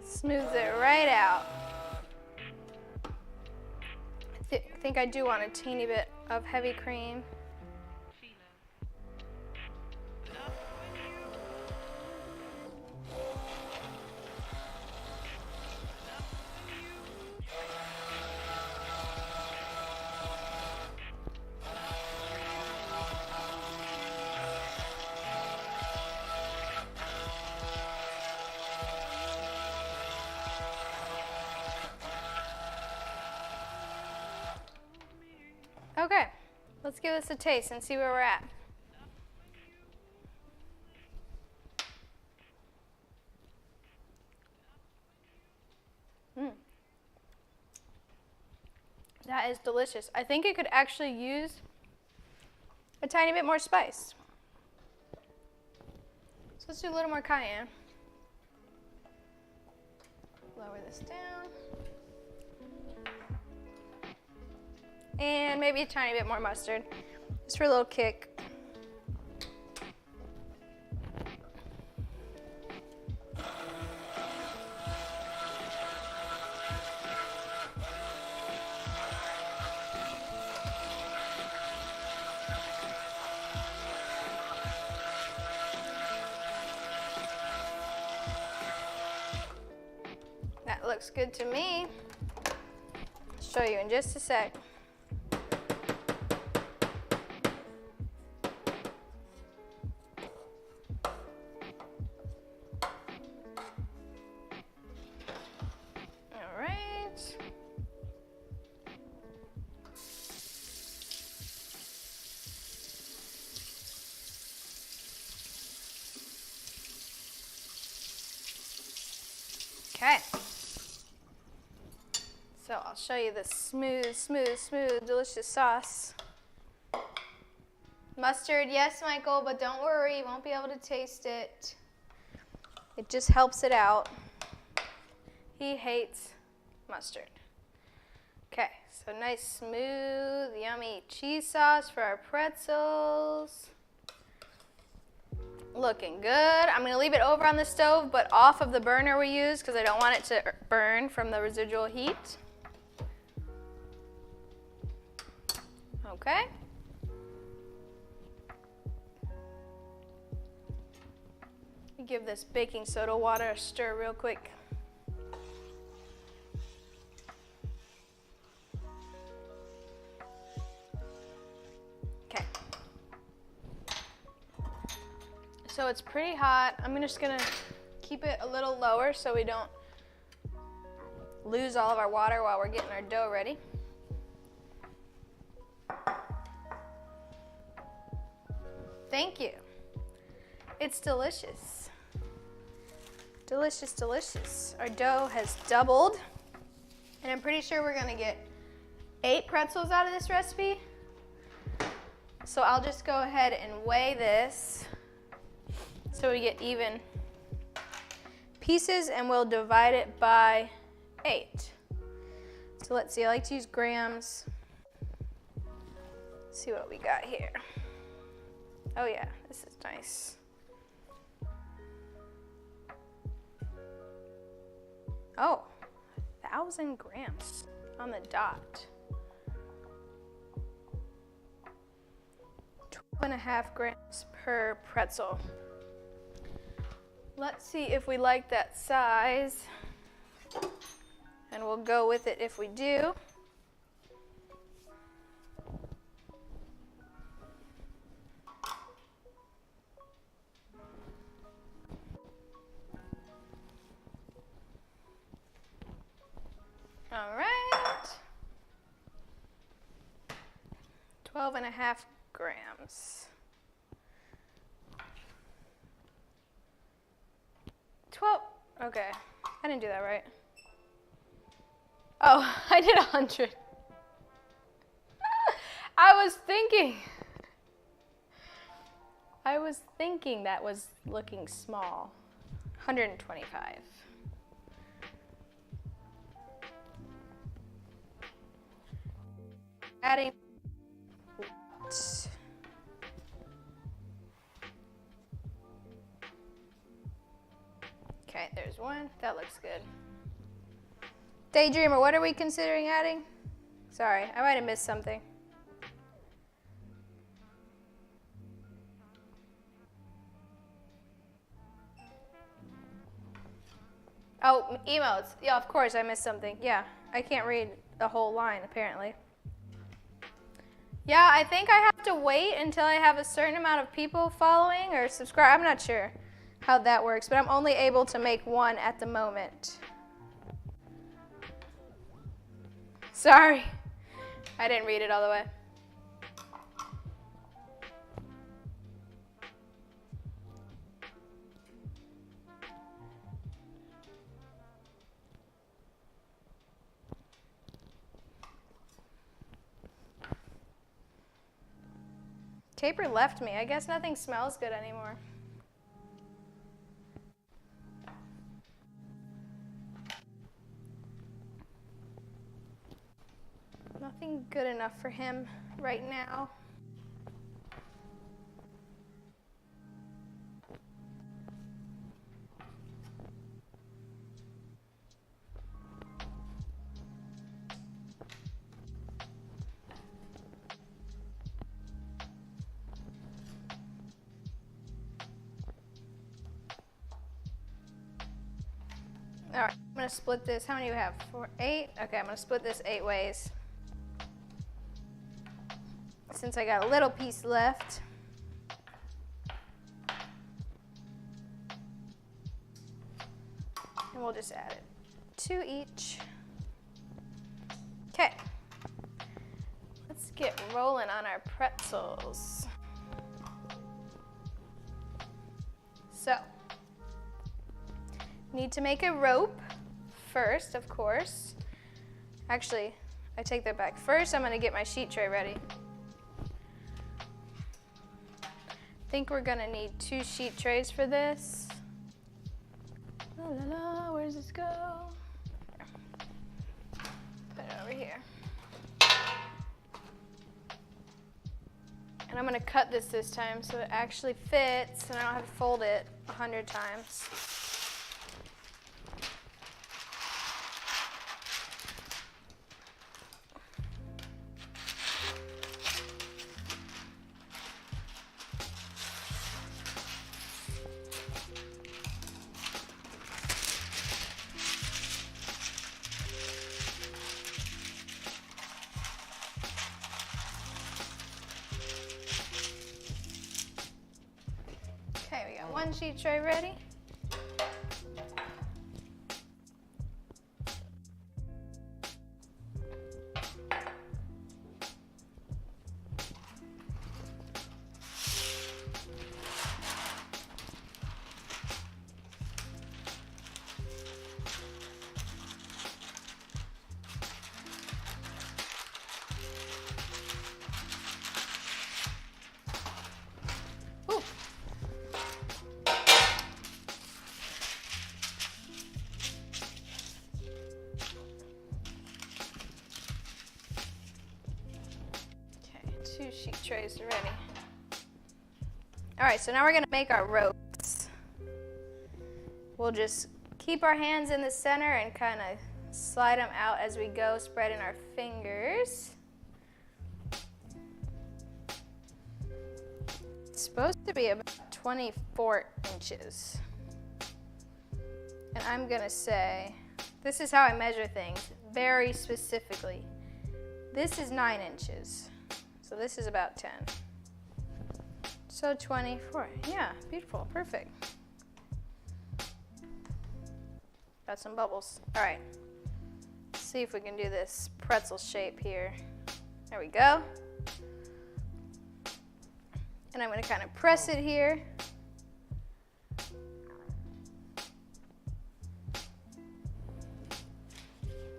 Smooths it right out. I think I do want a teeny bit of heavy cream. Okay, let's give this a taste and see where we're at. That is delicious. I think it could actually use a tiny bit more spice. So let's do a little more cayenne. Lower this down. And maybe a tiny bit more mustard, just for a little kick. That looks good to me. I'll show you in just a sec. Okay, so I'll show you this smooth, delicious sauce. Mustard, yes, Michael, but don't worry, you won't be able to taste it. It just helps it out. He hates mustard. Okay, so nice, smooth, yummy cheese sauce for our pretzels. Looking good. I'm going to leave it over on the stove, but off of the burner we use because I don't want it to burn from the residual heat. Okay. Give this baking soda water a stir real quick. Okay. So it's pretty hot. I'm just gonna keep it a little lower so we don't lose all of our water while we're getting our dough ready. Thank you. It's delicious. Delicious, delicious. Our dough has doubled, and I'm pretty sure we're gonna get 8 pretzels out of this recipe. So I'll just go ahead and weigh this so we get even pieces, and we'll divide it by 8. So let's see, I like to use grams. Let's see what we got here. Oh yeah, this is nice. Oh, 1,000 grams on the dot. 12.5 grams per pretzel. Let's see if we like that size, and we'll go with it if we do. All right. 12.5 grams. 12, okay, I didn't do that right. Oh, I did 100. I was thinking that was looking small. 125. Adding what? Okay, there's one. That looks good. Daydreamer, what are we considering adding? Sorry, I might have missed something. Oh, emotes. Yeah, of course I missed something. Yeah, I can't read the whole line apparently. Yeah, I think I have to wait until I have a certain amount of people following or subscribe. I'm not sure how that works, but I'm only able to make one at the moment. Sorry, I didn't read it all the way. Caper left me. I guess nothing smells good anymore. Nothing good enough for him right now. All right, I'm gonna split this. How many do you have? 4, 8? Okay, I'm gonna split this 8 ways. Since I got a little piece left. And we'll just add it. 2 each. Okay. Let's get rolling on our pretzels. So, need to make a rope first, of course. Actually, I take that back. First, I'm gonna get my sheet tray ready. I think we're gonna need 2 sheet trays for this. La la la, where does this go? Put it over here. And I'm gonna cut this time so it actually fits and I don't have to fold it 100 times. Okay, we got 1 sheet tray ready. Sheet trays ready. All right, so now we're gonna make our ropes. We'll just keep our hands in the center and kind of slide them out as we go, spreading our fingers. It's supposed to be about 24 inches. And I'm gonna say, this is how I measure things very specifically. This is 9 inches. So this is about 10. So 24, yeah, beautiful, perfect. Got some bubbles. All right, let's see if we can do this pretzel shape here. There we go. And I'm going to kind of press it here.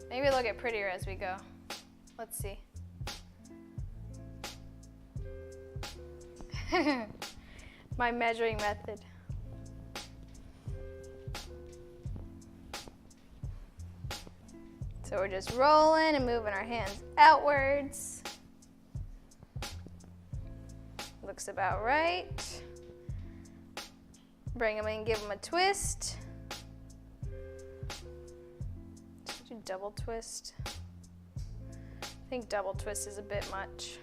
Maybe they'll get prettier as we go. Let's see. My measuring method. So we're just rolling and moving our hands outwards. Looks about right. Bring them in, give them a twist. Should we do double twist? I think double twist is a bit much.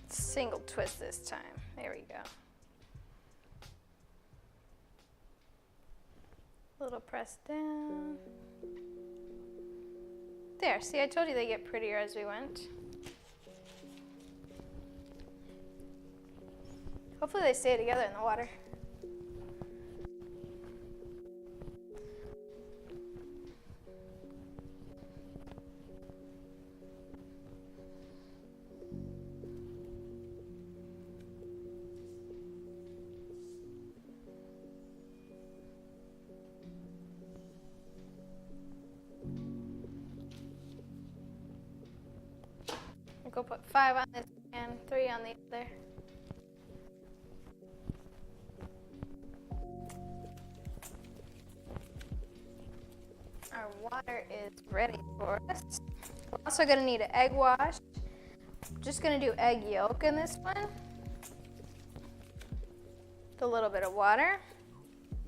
Single twist this time. There we go. A little press down. There, see, I told you they get prettier as we went. Hopefully they stay together in the water. Go put 5 on this and 3 on the other. Our water is ready for us. We're also going to need an egg wash. I'm just going to do egg yolk in this one. With a little bit of water.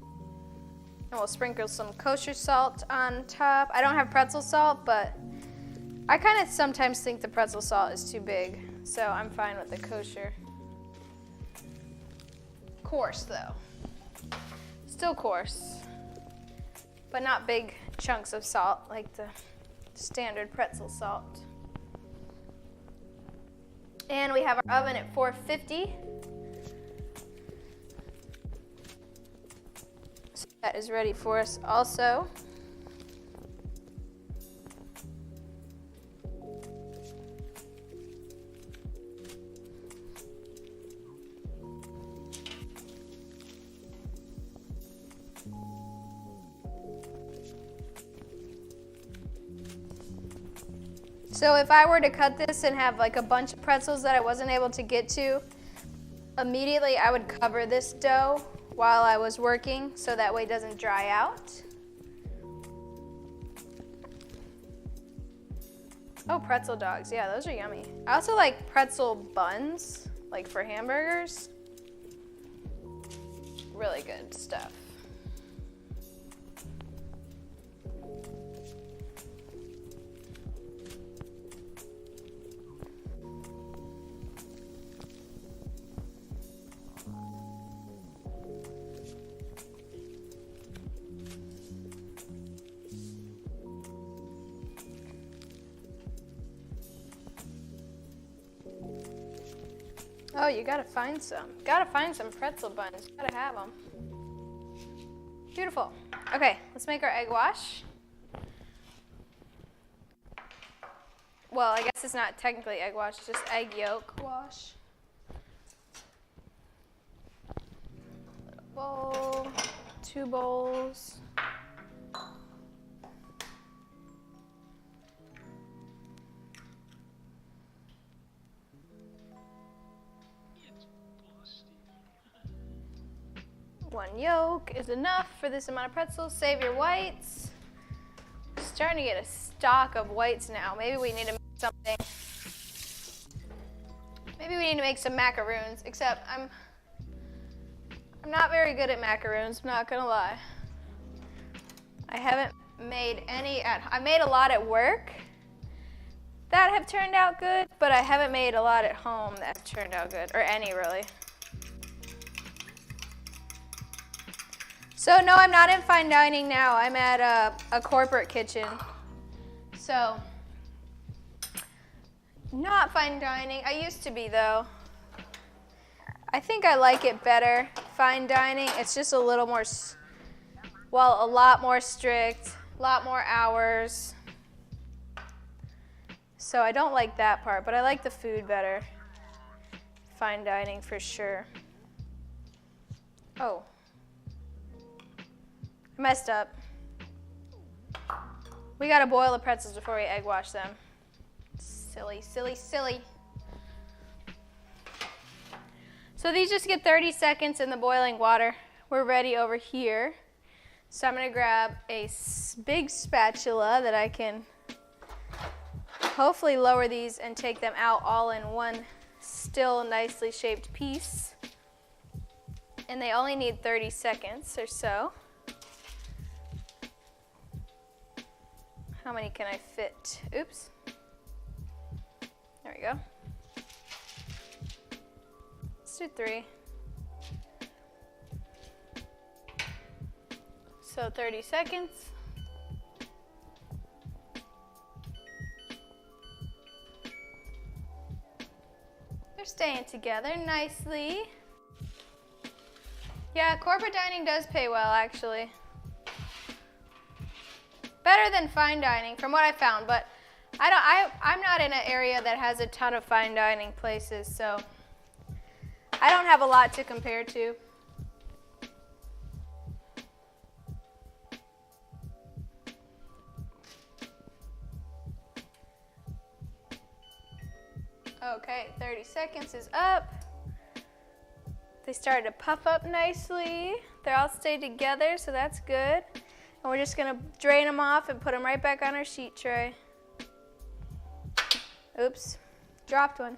And we'll sprinkle some kosher salt on top. I don't have pretzel salt, but I kind of sometimes think the pretzel salt is too big, so I'm fine with the kosher. Coarse though. Still coarse, but not big chunks of salt like the standard pretzel salt. And we have our oven at 450. So that is ready for us also. So if I were to cut this and have like a bunch of pretzels that I wasn't able to get to, immediately I would cover this dough while I was working so that way it doesn't dry out. Oh, pretzel dogs. Yeah, those are yummy. I also like pretzel buns, like for hamburgers. Really good stuff. Oh, you gotta find some. Gotta find some pretzel buns. Gotta have them. Beautiful. Okay, let's make our egg wash. Well, I guess it's not technically egg wash, just egg yolk wash. A bowl, 2 bowls. One yolk is enough for this amount of pretzels. Save your whites. Starting to get a stock of whites now. Maybe we need to make something. Maybe we need to make some macaroons, except I'm not very good at macaroons, I'm not gonna lie. I haven't made any I made a lot at work that have turned out good, but I haven't made a lot at home that have turned out good, or any really. So no, I'm not in fine dining now. I'm at a corporate kitchen. So, not fine dining. I used to be though. I think I like it better. Fine dining, it's just a little more, well, a lot more strict, a lot more hours. So I don't like that part, but I like the food better. Fine dining for sure. Oh. I messed up. We gotta boil the pretzels before we egg wash them. Silly, silly, silly. So these just get 30 seconds in the boiling water. We're ready over here. So I'm gonna grab a big spatula that I can hopefully lower these and take them out all in one still nicely shaped piece. And they only need 30 seconds or so. How many can I fit? Oops. There we go. Let's do 3. So 30 seconds. They're staying together nicely. Yeah, corporate dining does pay well, actually. Better than fine dining, from what I found, but I'm not in an area that has a ton of fine dining places, so I don't have a lot to compare to. Okay, 30 seconds is up. They started to puff up nicely. They're all stayed together, so that's good. And we're just gonna drain them off and put them right back on our sheet tray. Oops, dropped one.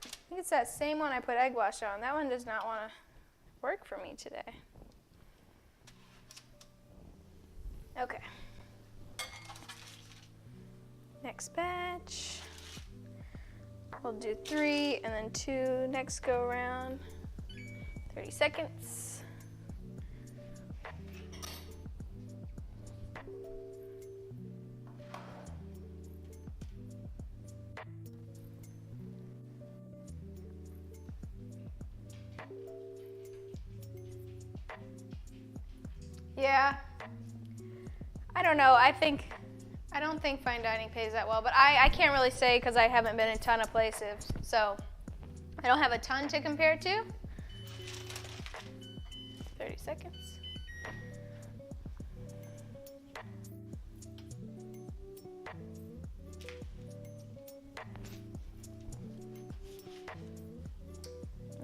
I think it's that same one I put egg wash on. That one does not wanna work for me today. Okay. Next batch. We'll do 3 and then 2 next go around. 30 seconds. Yeah, I don't know. I don't think fine dining pays that well, but I can't really say because I haven't been in a ton of places, so I don't have a ton to compare to. 30 seconds.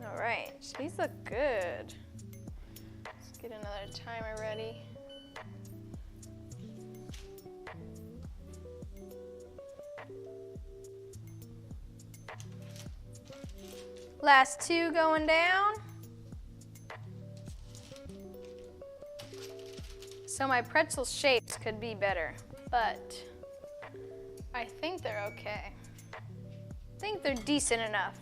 All right, these look good. Let's get another timer ready. Last 2 going down. So my pretzel shapes could be better, but I think they're okay. I think they're decent enough.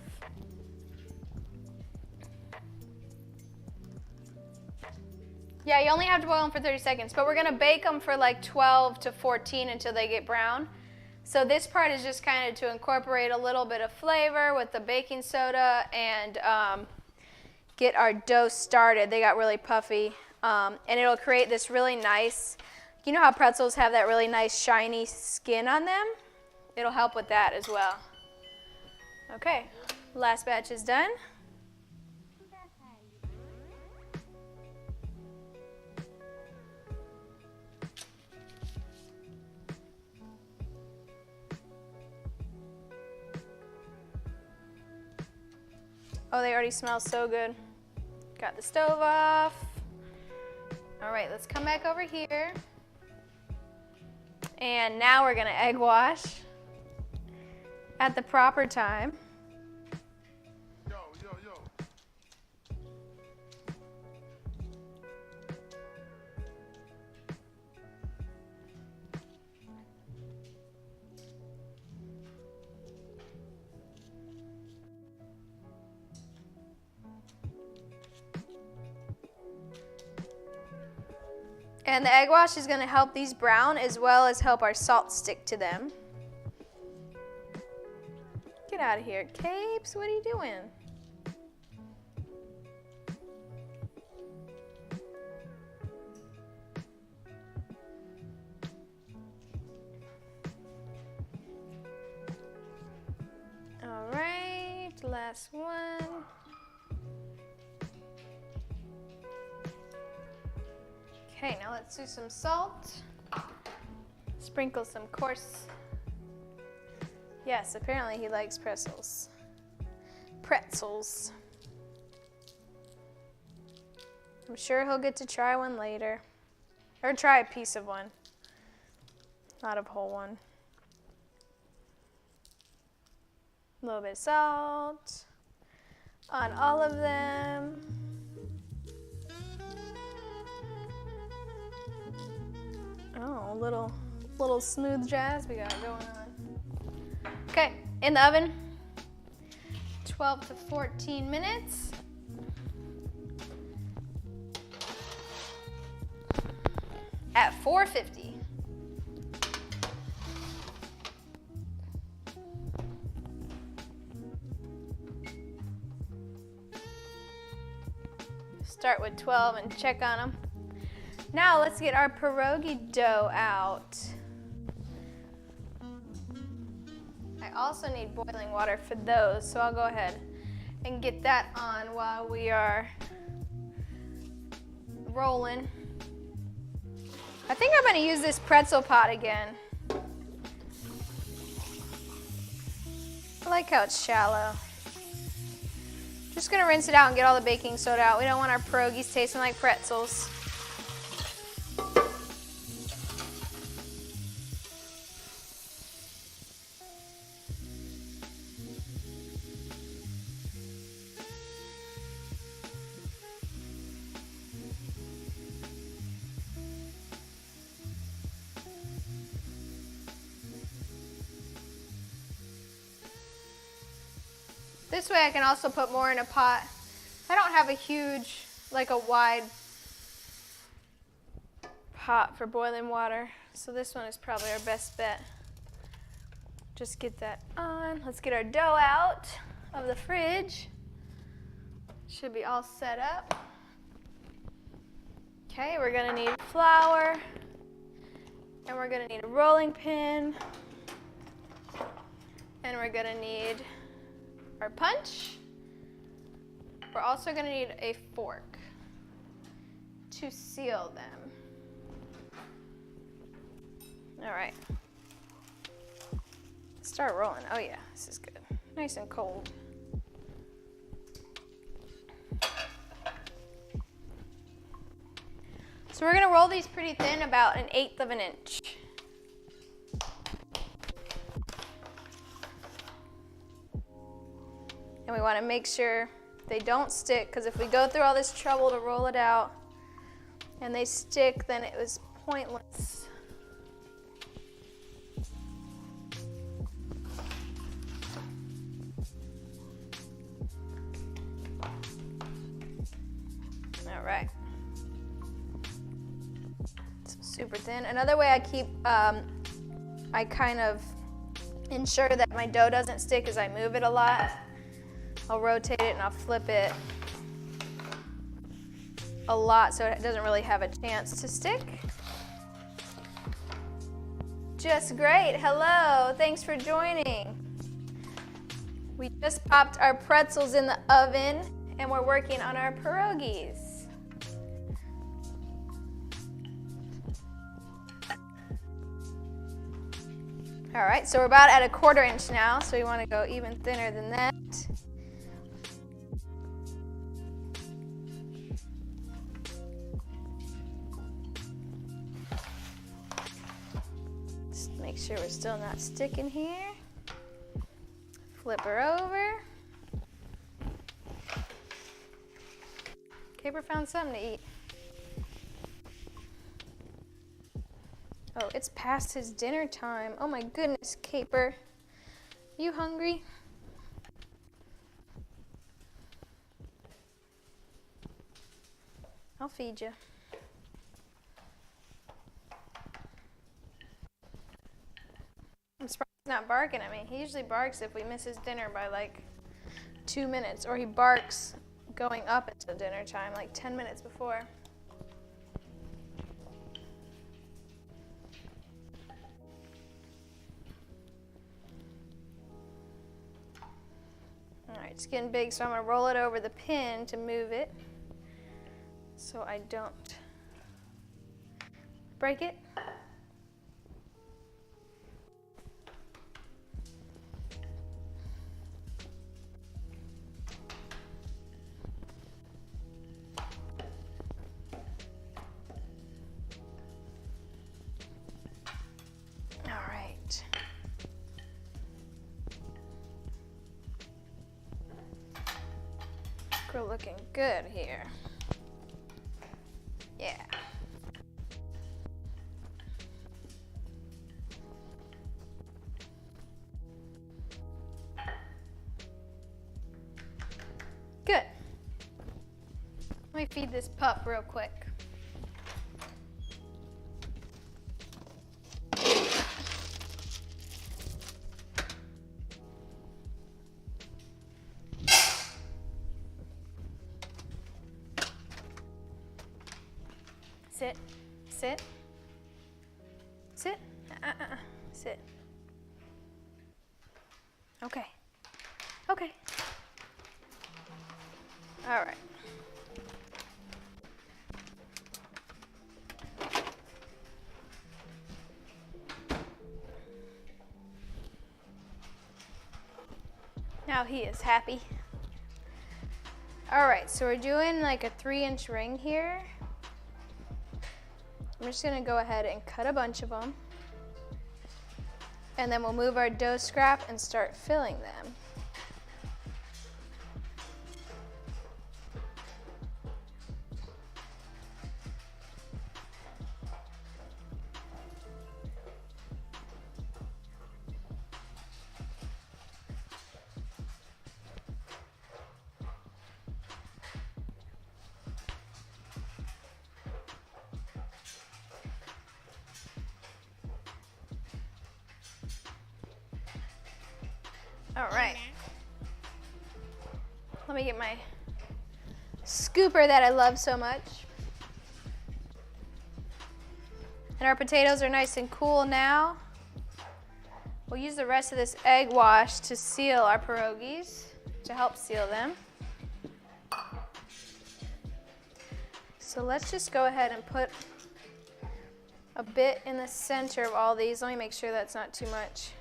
Yeah, you only have to boil them for 30 seconds, but we're gonna bake them for like 12 to 14 until they get brown. So this part is just kind of to incorporate a little bit of flavor with the baking soda and get our dough started. They got really puffy, and it'll create this really nice, you know how pretzels have that really nice shiny skin on them? It'll help with that as well. Okay, last batch is done. Oh, they already smell so good. Got the stove off. All right, let's come back over here. And now we're gonna egg wash at the proper time. Yo, yo, yo. And the egg wash is going to help these brown as well as help our salt stick to them. Get out of here, Capes. What are you doing? All right, last one. Okay, now let's do some salt. Sprinkle some coarse. Yes, apparently he likes pretzels. Pretzels. I'm sure he'll get to try one later. Or try a piece of one. Not a whole one. A little bit of salt on all of them. Oh, little smooth jazz we got going on. Okay, in the oven, 12 to 14 minutes. At 450. Start with 12 and check on them. Now let's get our pierogi dough out. I also need boiling water for those, so I'll go ahead and get that on while we are rolling. I think I'm going to use this pretzel pot again. I like how it's shallow. Just going to rinse it out and get all the baking soda out. We don't want our pierogies tasting like pretzels. This way I can also put more in a pot. I don't have a huge, like a wide pot for boiling water, so this one is probably our best bet. Just get that on. Let's get our dough out of the fridge. Should be all set up. Okay, we're gonna need flour, and we're gonna need a rolling pin, and we're gonna need our punch. We're also going to need a fork to seal them. All right. Start rolling. Oh yeah, this is good. Nice and cold. So we're going to roll these pretty thin, about 1/8 of an inch. And we want to make sure they don't stick, because if we go through all this trouble to roll it out and they stick, then it was pointless. All right. It's super thin. Another way I keep, I kind of ensure that my dough doesn't stick is I move it a lot. I'll rotate it and I'll flip it a lot so it doesn't really have a chance to stick. Just great. Hello. Thanks for joining. We just popped our pretzels in the oven and we're working on our pierogies. All right, so we're about at 1/4 inch now, so we want to go even thinner than that. Make sure we're still not sticking here. Flip her over. Caper found something to eat. Oh, it's past his dinner time. Oh my goodness, Caper. You hungry? I'll feed you. not barking at me. He usually barks if we miss his dinner by like 2 minutes, or he barks going up into dinner time, like 10 minutes before. All right, it's getting big, so I'm gonna roll it over the pin to move it so I don't break it. We're looking good here. Yeah. Good. Let me feed this pup real quick. Sit, sit, sit, sit. Okay, okay. All right. Now he is happy. All right, so we're doing like a 3-inch ring here. I'm just gonna go ahead and cut a bunch of them. And then we'll move our dough scrap and start filling them. All right. Let me get my scooper that I love so much. And our potatoes are nice and cool now. We'll use the rest of this egg wash to seal our pierogies, to help seal them. So let's just go ahead and put a bit in the center of all these. Let me make sure that's not too much.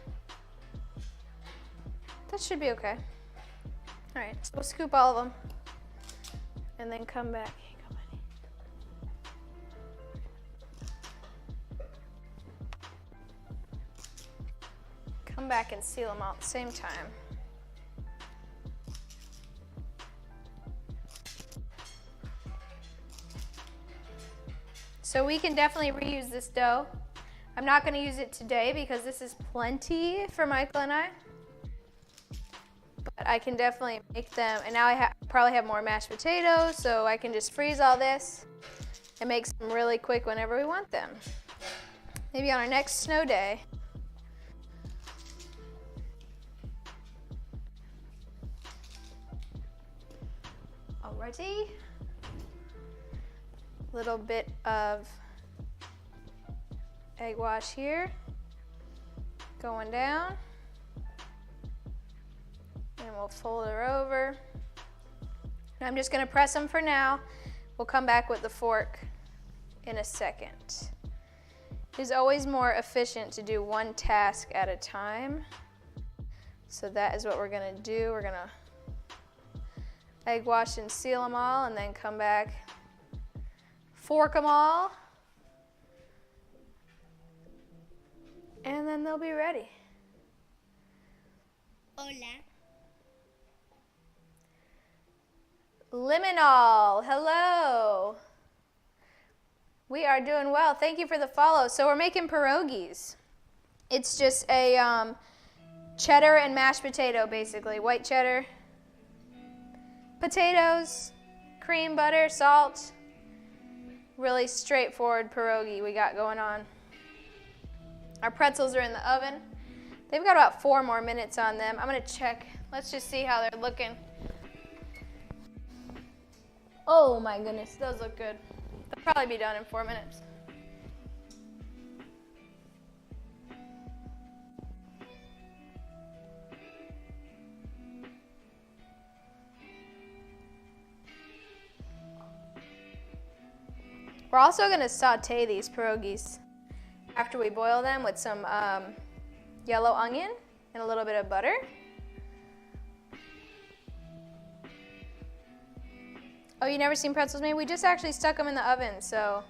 That should be okay. All right, so we'll scoop all of them and then come back. Here you go, buddy. Come back and seal them all at the same time. So we can definitely reuse this dough. I'm not going to use it today because this is plenty for Michael and I. But I can definitely make them, and now I probably have more mashed potatoes, so I can just freeze all this and make some really quick whenever we want them. Maybe on our next snow day. Alrighty. Little bit of egg wash here, going down. And we'll fold her over. And I'm just gonna press them for now. We'll come back with the fork in a second. It is always more efficient to do one task at a time. So that is what we're gonna do. We're gonna egg wash and seal them all, and then come back, fork them all, and then they'll be ready. Hola. Liminal, hello. We are doing well. Thank you for the follow. So we're making pierogies. It's just a cheddar and mashed potato, basically. White cheddar, potatoes, cream, butter, salt. Really straightforward pierogi we got going on. Our pretzels are in the oven. They've got about 4 more minutes on them. I'm gonna check. Let's just see how they're looking. Oh my goodness, those look good. They'll probably be done in 4 minutes. We're also going to saute these pierogies after we boil them with some yellow onion and a little bit of butter. Oh, you never seen pretzels made? We just actually stuck them in the oven, so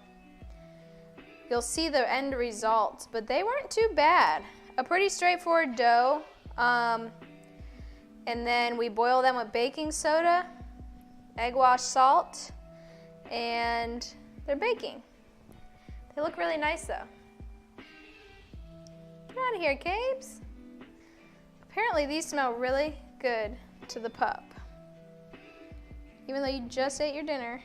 you'll see the end result, but they weren't too bad. A pretty straightforward dough, and then we boil them with baking soda, egg wash salt, and they're baking. They look really nice though. Get out of here, Cabes. Apparently these smell really good to the pup, even though you just ate your dinner.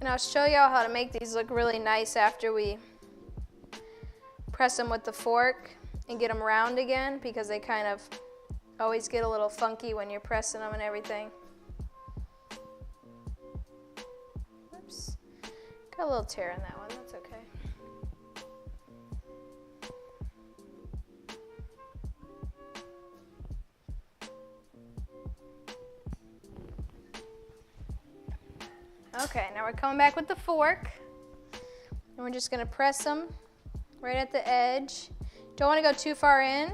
And I'll show y'all how to make these look really nice after we press them with the fork and get them round again, because they kind of always get a little funky when you're pressing them and everything. Oops, got a little tear in that one, that's okay. Okay, now we're coming back with the fork, and we're just gonna press them right at the edge. Don't wanna go too far in,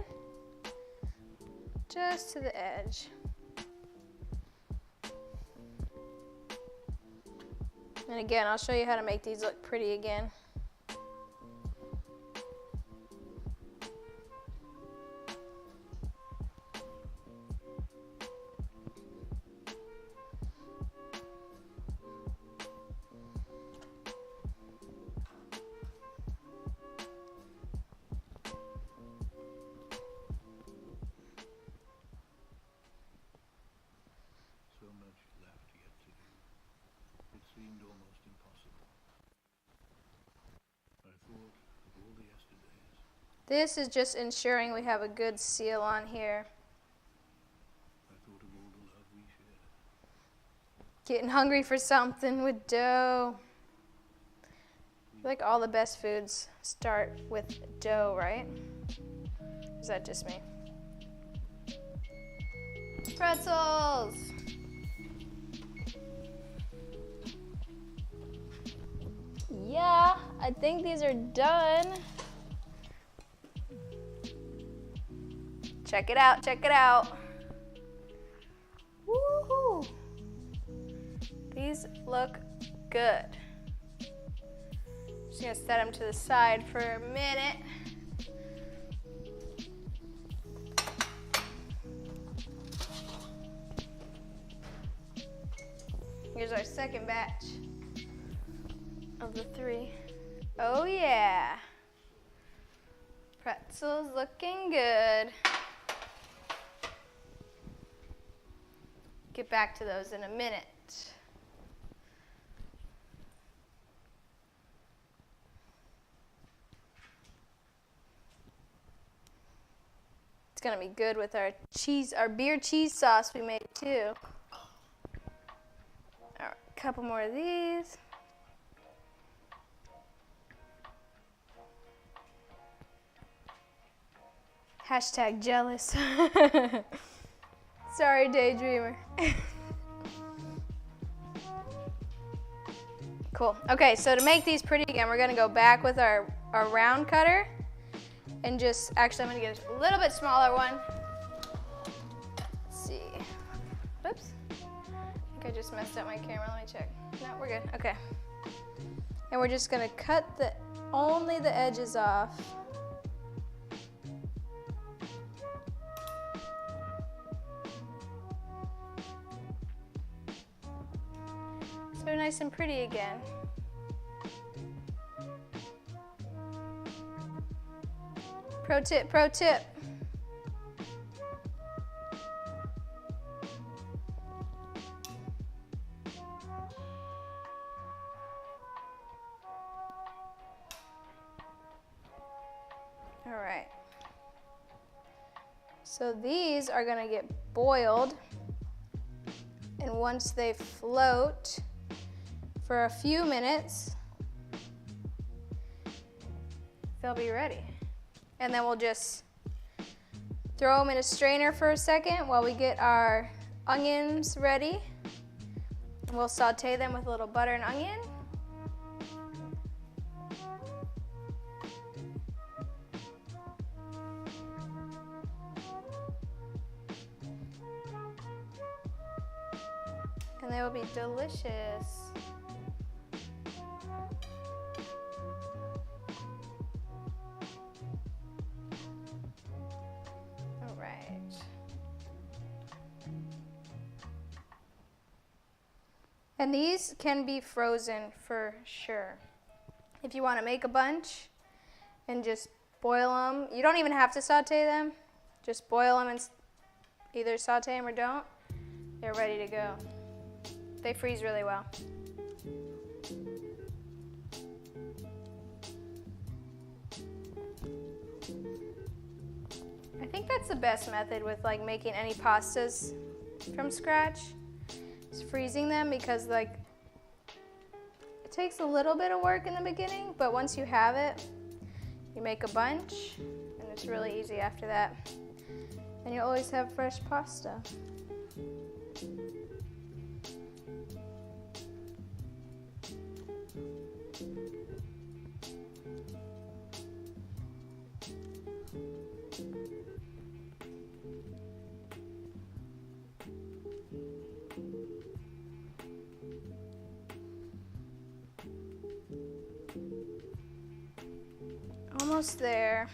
just to the edge. And again, I'll show you how to make these look pretty again. Seemed almost impossible. I thought of all the yesterdays. This is just ensuring we have a good seal on here. I thought of all the love we shared. Getting hungry for something with dough. I feel like all the best foods start with dough, right? Or is that just me? Pretzels! Yeah, I think these are done. Check it out, check it out. Woohoo! These look good. Just gonna set them to the side for a minute. Here's our second batch of the 3. Oh yeah. Pretzels looking good. Get back to those in a minute. It's gonna be good with our cheese, our beer cheese sauce we made too. All right, a couple more of these. Hashtag jealous. Sorry, daydreamer. Cool. Okay, so to make these pretty again, we're gonna go back with our round cutter and just, actually I'm gonna get a little bit smaller one. Let's see. Whoops. I think I just messed up my camera. Let me check. No, we're good. Okay. And we're just gonna cut only the edges off. So they're nice and pretty again. Pro tip, pro tip. All right. So these are gonna get boiled, and once they float for a few minutes, they'll be ready. And then we'll just throw them in a strainer for a second while we get our onions ready. And we'll saute them with a little butter and onion. And they will be delicious. All right. And these can be frozen for sure. If you want to make a bunch and just boil them, you don't even have to saute them. Just boil them and either saute them or don't. They're ready to go. They freeze really well. I think that's the best method with like making any pastas from scratch. Is freezing them, because like it takes a little bit of work in the beginning, but once you have it, you make a bunch and it's really easy after that. And you always have fresh pasta. Almost there.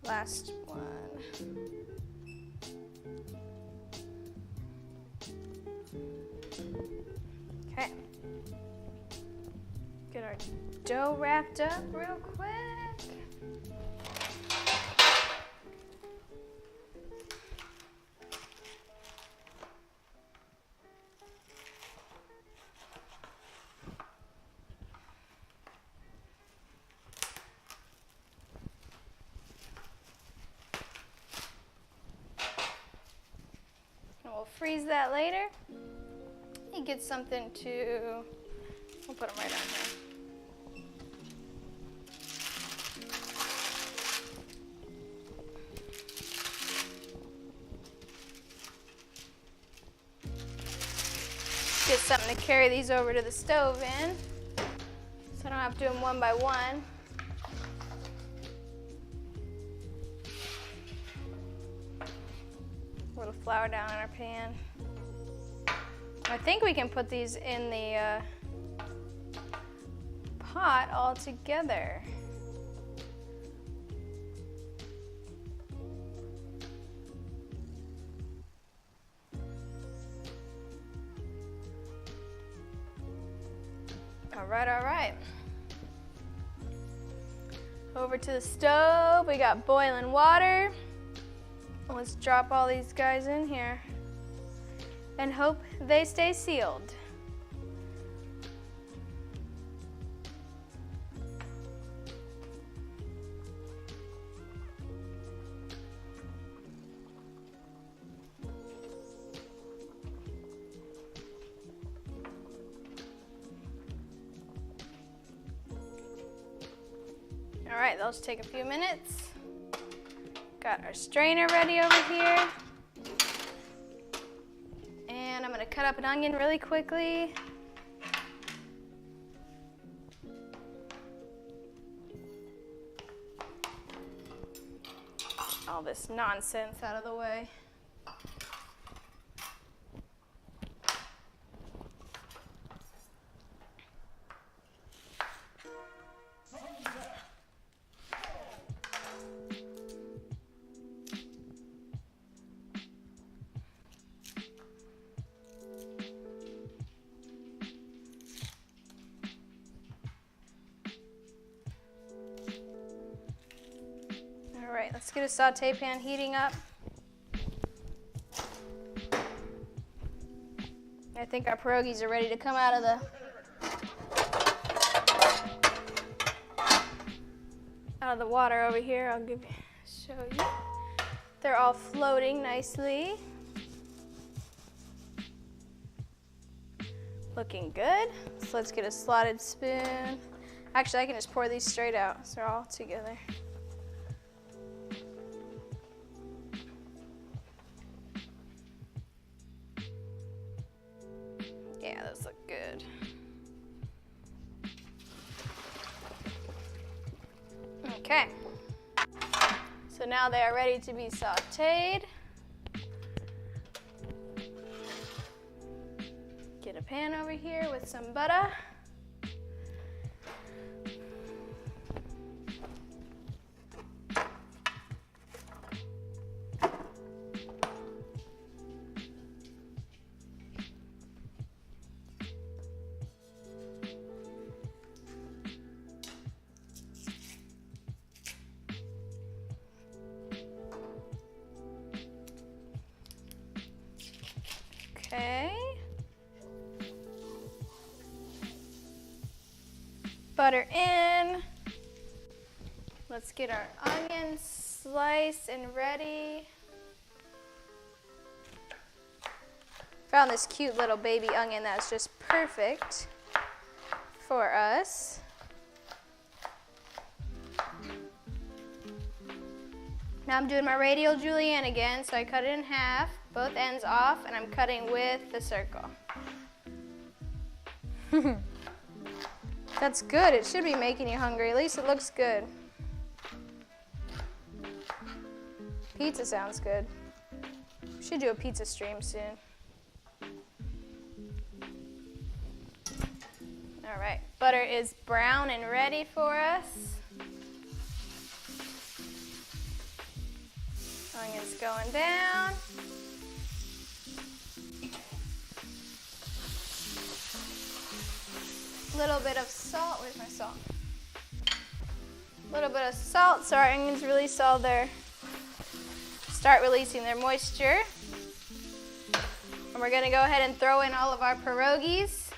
Last one. Okay. Get our dough wrapped up real quick. We'll freeze that later. You get something to, we'll put them right on here. Get something to carry these over to the stove in, so I don't have to do them one by one. A little flour down in our pan. I think we can put these in the pot all together. All right. Over to the stove, we got boiling water. Let's drop all these guys in here and hope they stay sealed. right, those take a few minutes. Got our strainer ready over here. And I'm gonna cut up an onion really quickly. All this nonsense out of the way. All right, let's get a saute pan heating up. I think our pierogies are ready to come out of the water over here. I'll show you. They're all floating nicely. Looking good. So let's get a slotted spoon. Actually, I can just pour these straight out so they're all together. Yeah, those look good. Okay. So now they are ready to be sauteed. Get a pan over here with some butter. Okay. Butter in. Let's get our onions sliced and ready. Found this cute little baby onion that's just perfect for us. Now I'm doing my radial julienne again, so I cut it in half, both ends off, and I'm cutting with the circle. That's good. It should be making you hungry. At least it looks good. Pizza sounds good. We should do a pizza stream soon. All right, butter is brown and ready for us. Onions going down. Little bit of salt. Where's my salt? A little bit of salt so our onions really start releasing their moisture. And we're gonna go ahead and throw in all of our pierogies.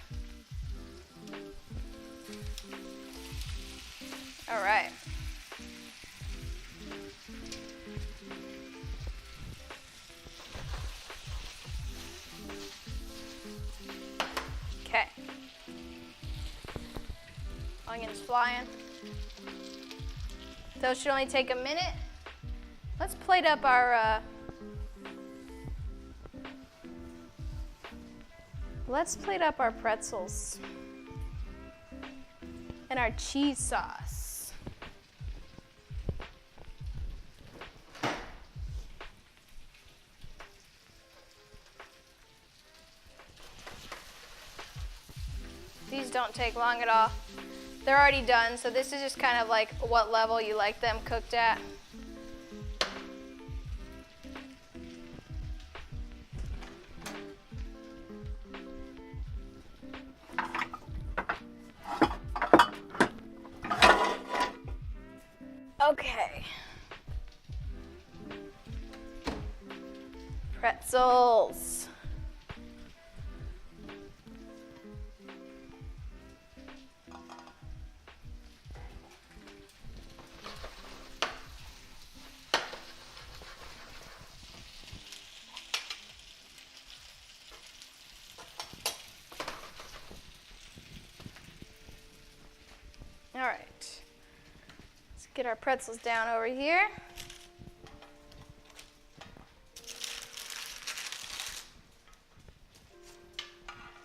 All right. Okay. Onions flying. Those should only take a minute. Let's plate up our pretzels and our cheese sauce. These don't take long at all. They're already done, so this is just kind of like what level you like them cooked at. Okay. Pretzels. All right, let's get Get our pretzels down over here.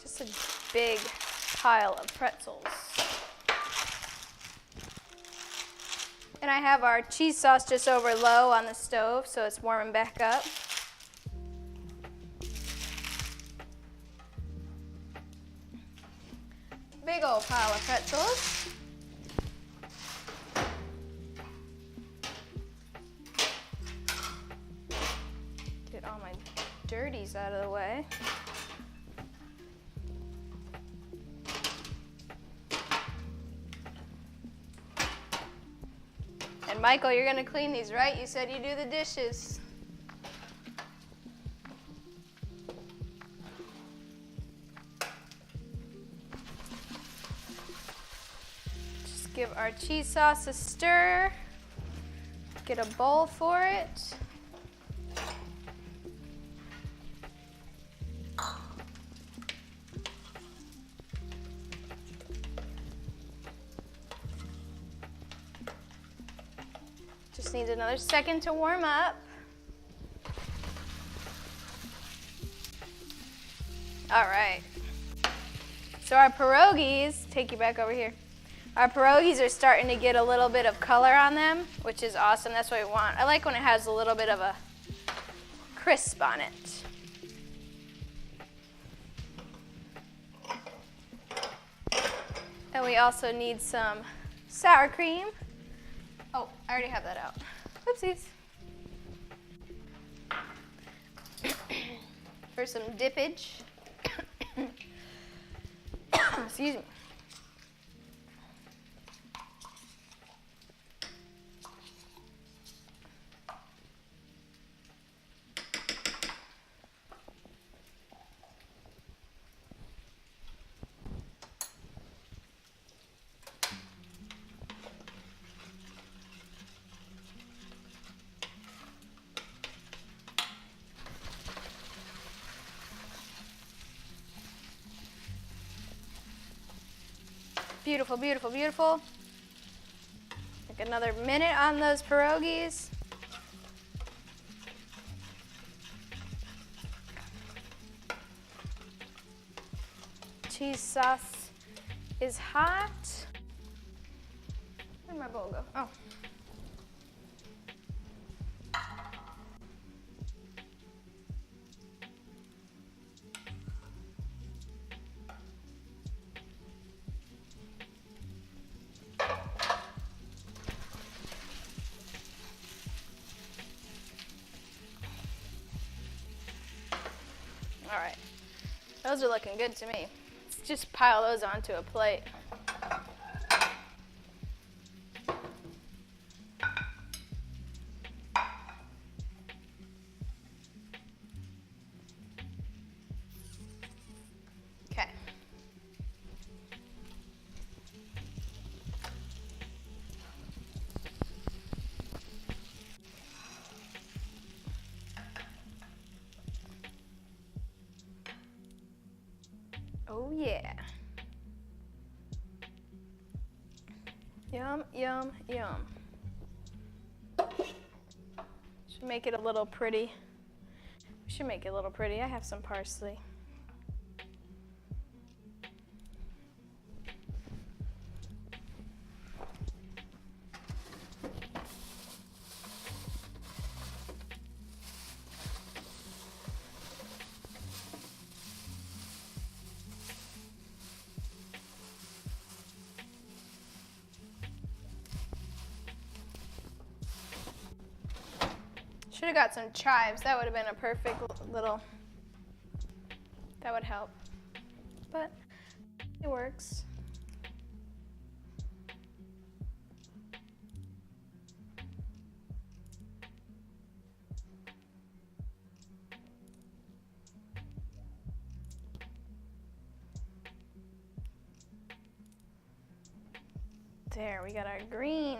Just a big pile of pretzels. And I have our cheese sauce just over low on the stove, so it's warming back up. Big old pile of pretzels. Get all my dirties out of the way. And Michael, you're gonna clean these, right? You said you do the dishes. Just give our cheese sauce a stir. Get a bowl for it. Just needs another second to warm up. All right. So our pierogies, take you back over here. Our pierogies are starting to get a little bit of color on them, which is awesome. That's what we want. I like when it has a little bit of a crisp on it. And we also need some sour cream. Oh, I already have that out. Oopsies. For some dippage. Excuse me. Beautiful, beautiful, beautiful. Take another minute on those pierogies. Cheese sauce is hot. Where'd my bowl go? Oh. All right, those are looking good to me. Let's just pile those onto a plate. Okay. Oh yeah. Yum, yum, yum. Should make it a little pretty. We should make it a little pretty. I have some parsley. Should have got some chives. That would have been a perfect little, that would help. But it works. There, we got our green.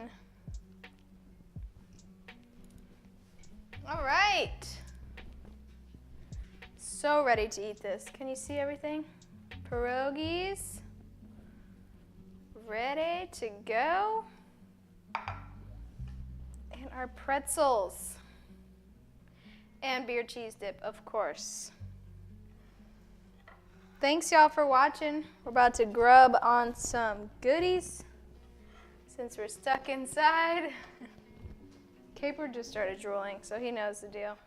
All right. So ready to eat this. Can you see everything? Pierogies. Ready to go. our pretzels. And beer cheese dip, of course. Thanks y'all for watching. We're about to grub on some goodies since we're stuck inside. Caper just started drooling, so he knows the deal.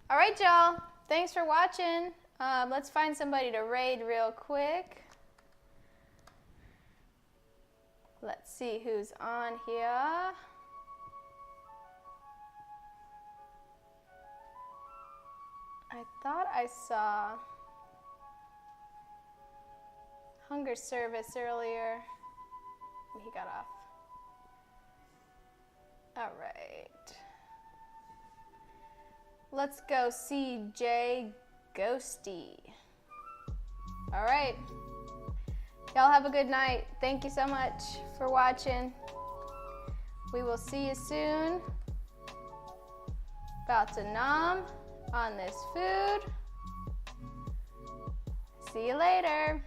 All right, y'all. Thanks for watching. Let's find somebody to raid real quick. Let's see who's on here. I thought I saw Hunger Service earlier. He got off. All right. Let's go see Jay Ghosty. All right. Y'all have a good night. Thank you so much for watching. We will see you soon. About to nom on this food. See you later.